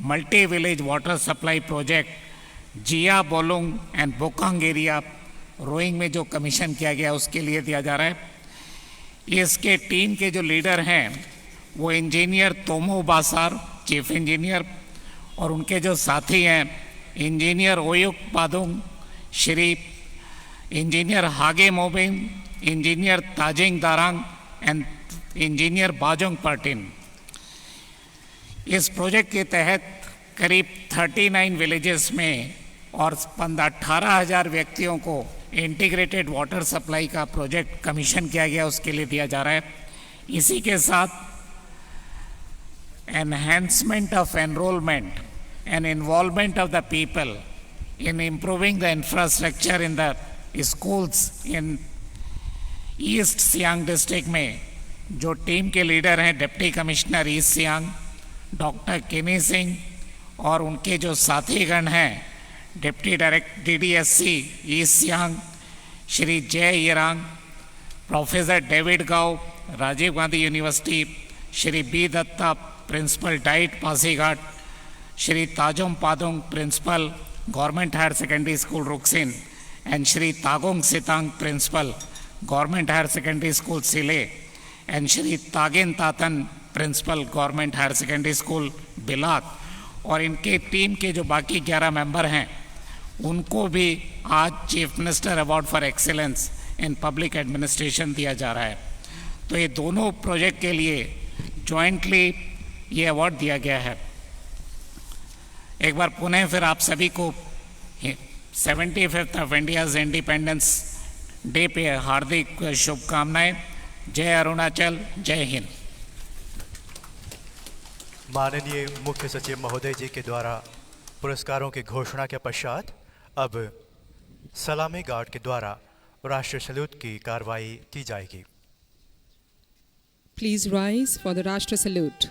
multi village water supply project Jia Bolung and Bokang area Roing में जो कमीशन किया गया उसके लिए दिया जा रहा है। इसके टीम के जो लीडर हैं वो engineer Tomo Basar chief engineer और उनके जो साथी हैं engineer Oyuk Padung, Shri engineer Hage Mobin, engineer Tajing Darang and engineer Bajong Pertin. इस प्रोजेक्ट के तहत करीब 39 विलेजेस में और 18,000 व्यक्तियों को इंटीग्रेटेड वाटर सप्लाई का प्रोजेक्ट कमीशन किया गया, उसके लिए दिया जा रहा है। इसी के साथ enhancement of enrolment and involvement of the people in improving the infrastructure in the schools in east Siang district में जो टीम के लीडर हैं deputy commissioner east Siang doctor Kini Singh और उनके जो साथीगण हैं deputy director DDSC east Siang Shri Jai Yerang, professor David Gao Rajiv Gandhi university, Shri B Datta principal DIET Pasighat, Shri Tajom Padong principal government higher secondary school Ruksin and Shri Tagong Sitang principal government higher secondary school Sille and Shri Tagin Tatan principal government higher secondary school Bilak और इनके टीम के जो बाकी 11 मेंबर हैं उनको भी आज chief minister award for excellence in public administration दिया जा रहा है। तो ये दोनों प्रोजेक्ट के लिए जॉइंटली ये अवार्ड दिया गया है। एक बार पुनः फिर आप सभी को 75th of India's independence day पे हार्दिक शुभकामनाएं। जय अरुणाचल, जय हिंद।
माननीय मुख्य सचिव महोदय जी के द्वारा पुरस्कारों की घोषणा के पश्चात अब सलामी गार्ड के द्वारा राष्ट्रीय सैल्यूट की कार्रवाई की जाएगी।
Please rise for the Rashtra salute.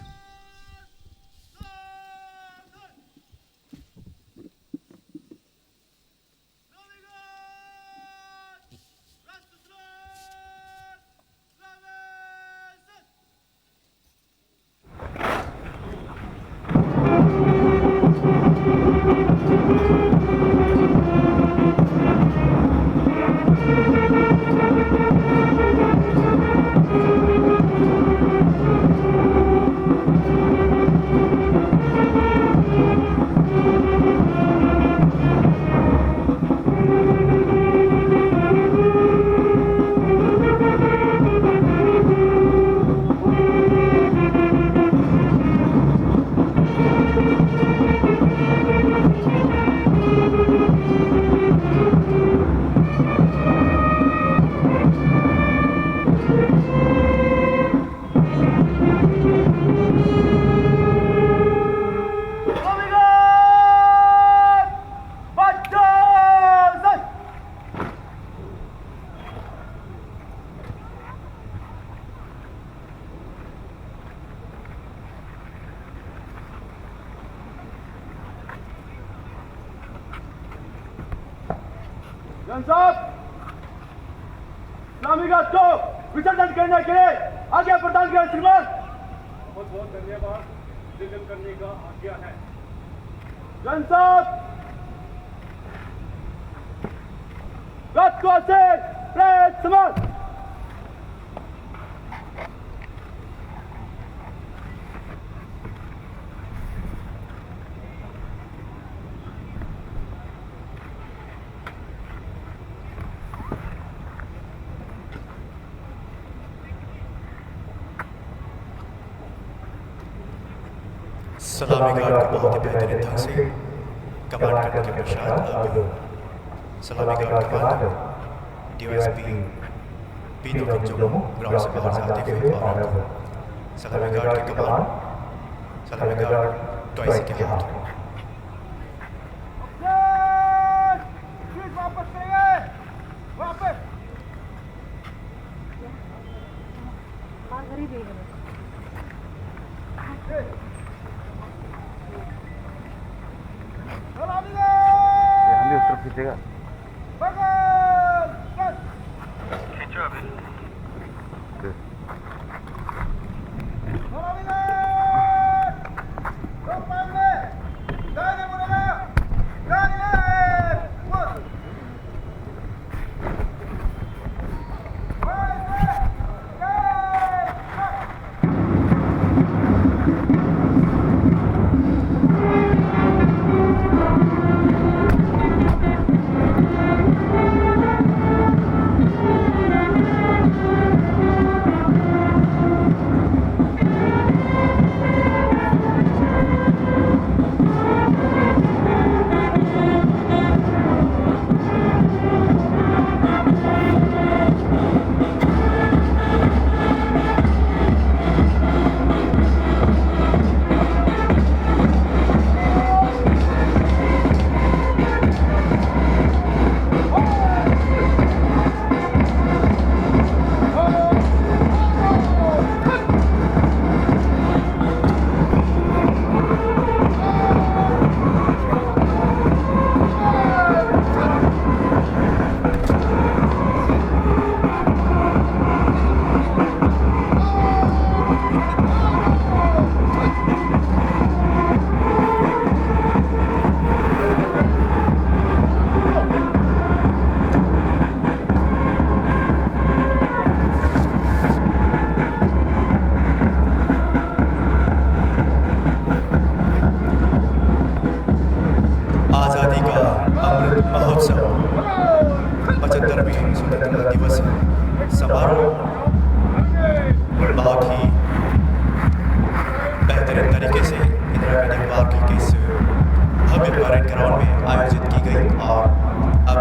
जन साहब, इस्लामी गार्ड को विसर्जन करने के लिए आज्ञा प्रदान करें श्रीमान। बहुत बहुत धन्यवाद। विसर्जन करने का आज्ञा है। जन साहब, गार्ड को से प्रेस समाज।
सलामी गार्ड को बहुत ही बेहतरीन ढंग से कमांड करने के पश्चात अब सलामी गार्ड कमांडर डीएसपी पीनो किंजोमो ग्राउंड से बाहर जाते हुए और अब सलामी गार्ड के कमान सलामी गार्ड टॉयसी के हाथ में।
वापस करिए, वापस।
उस तरफ खींचेगा।
खींचो अभी।
इंदिरा गांधी पार्क के इस भव्य परेड ग्राउंड में आयोजित की गई और अब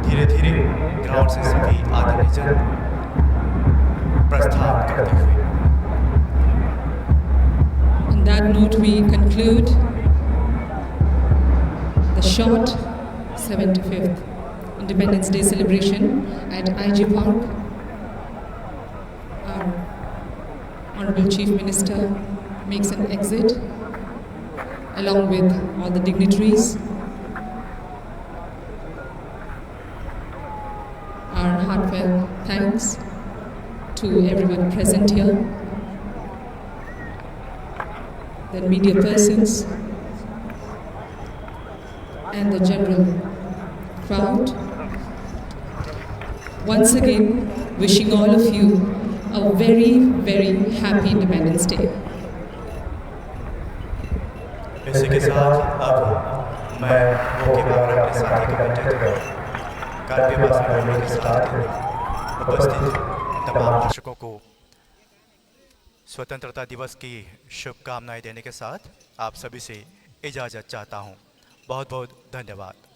धीरे धीरे ग्राउंड से सभी आदरणीय जन प्रस्थान करते हुए।
On that note, we conclude the short 75th Independence Day celebration at IG Park. Our Honorable Chief Minister makes an exit along with all the dignitaries. Our heartfelt thanks to everyone present here, the media persons, and the general crowd. Once again, wishing all of you a very, very happy Independence Day.
इसी के साथ अब मैं मुख्य बाबर अपने साथी के बेटे कार्य के साथ उपस्थित तमाम दर्शकों को स्वतंत्रता दिवस की शुभकामनाएं देने के साथ आप सभी से इजाज़त चाहता हूं। बहुत बहुत धन्यवाद।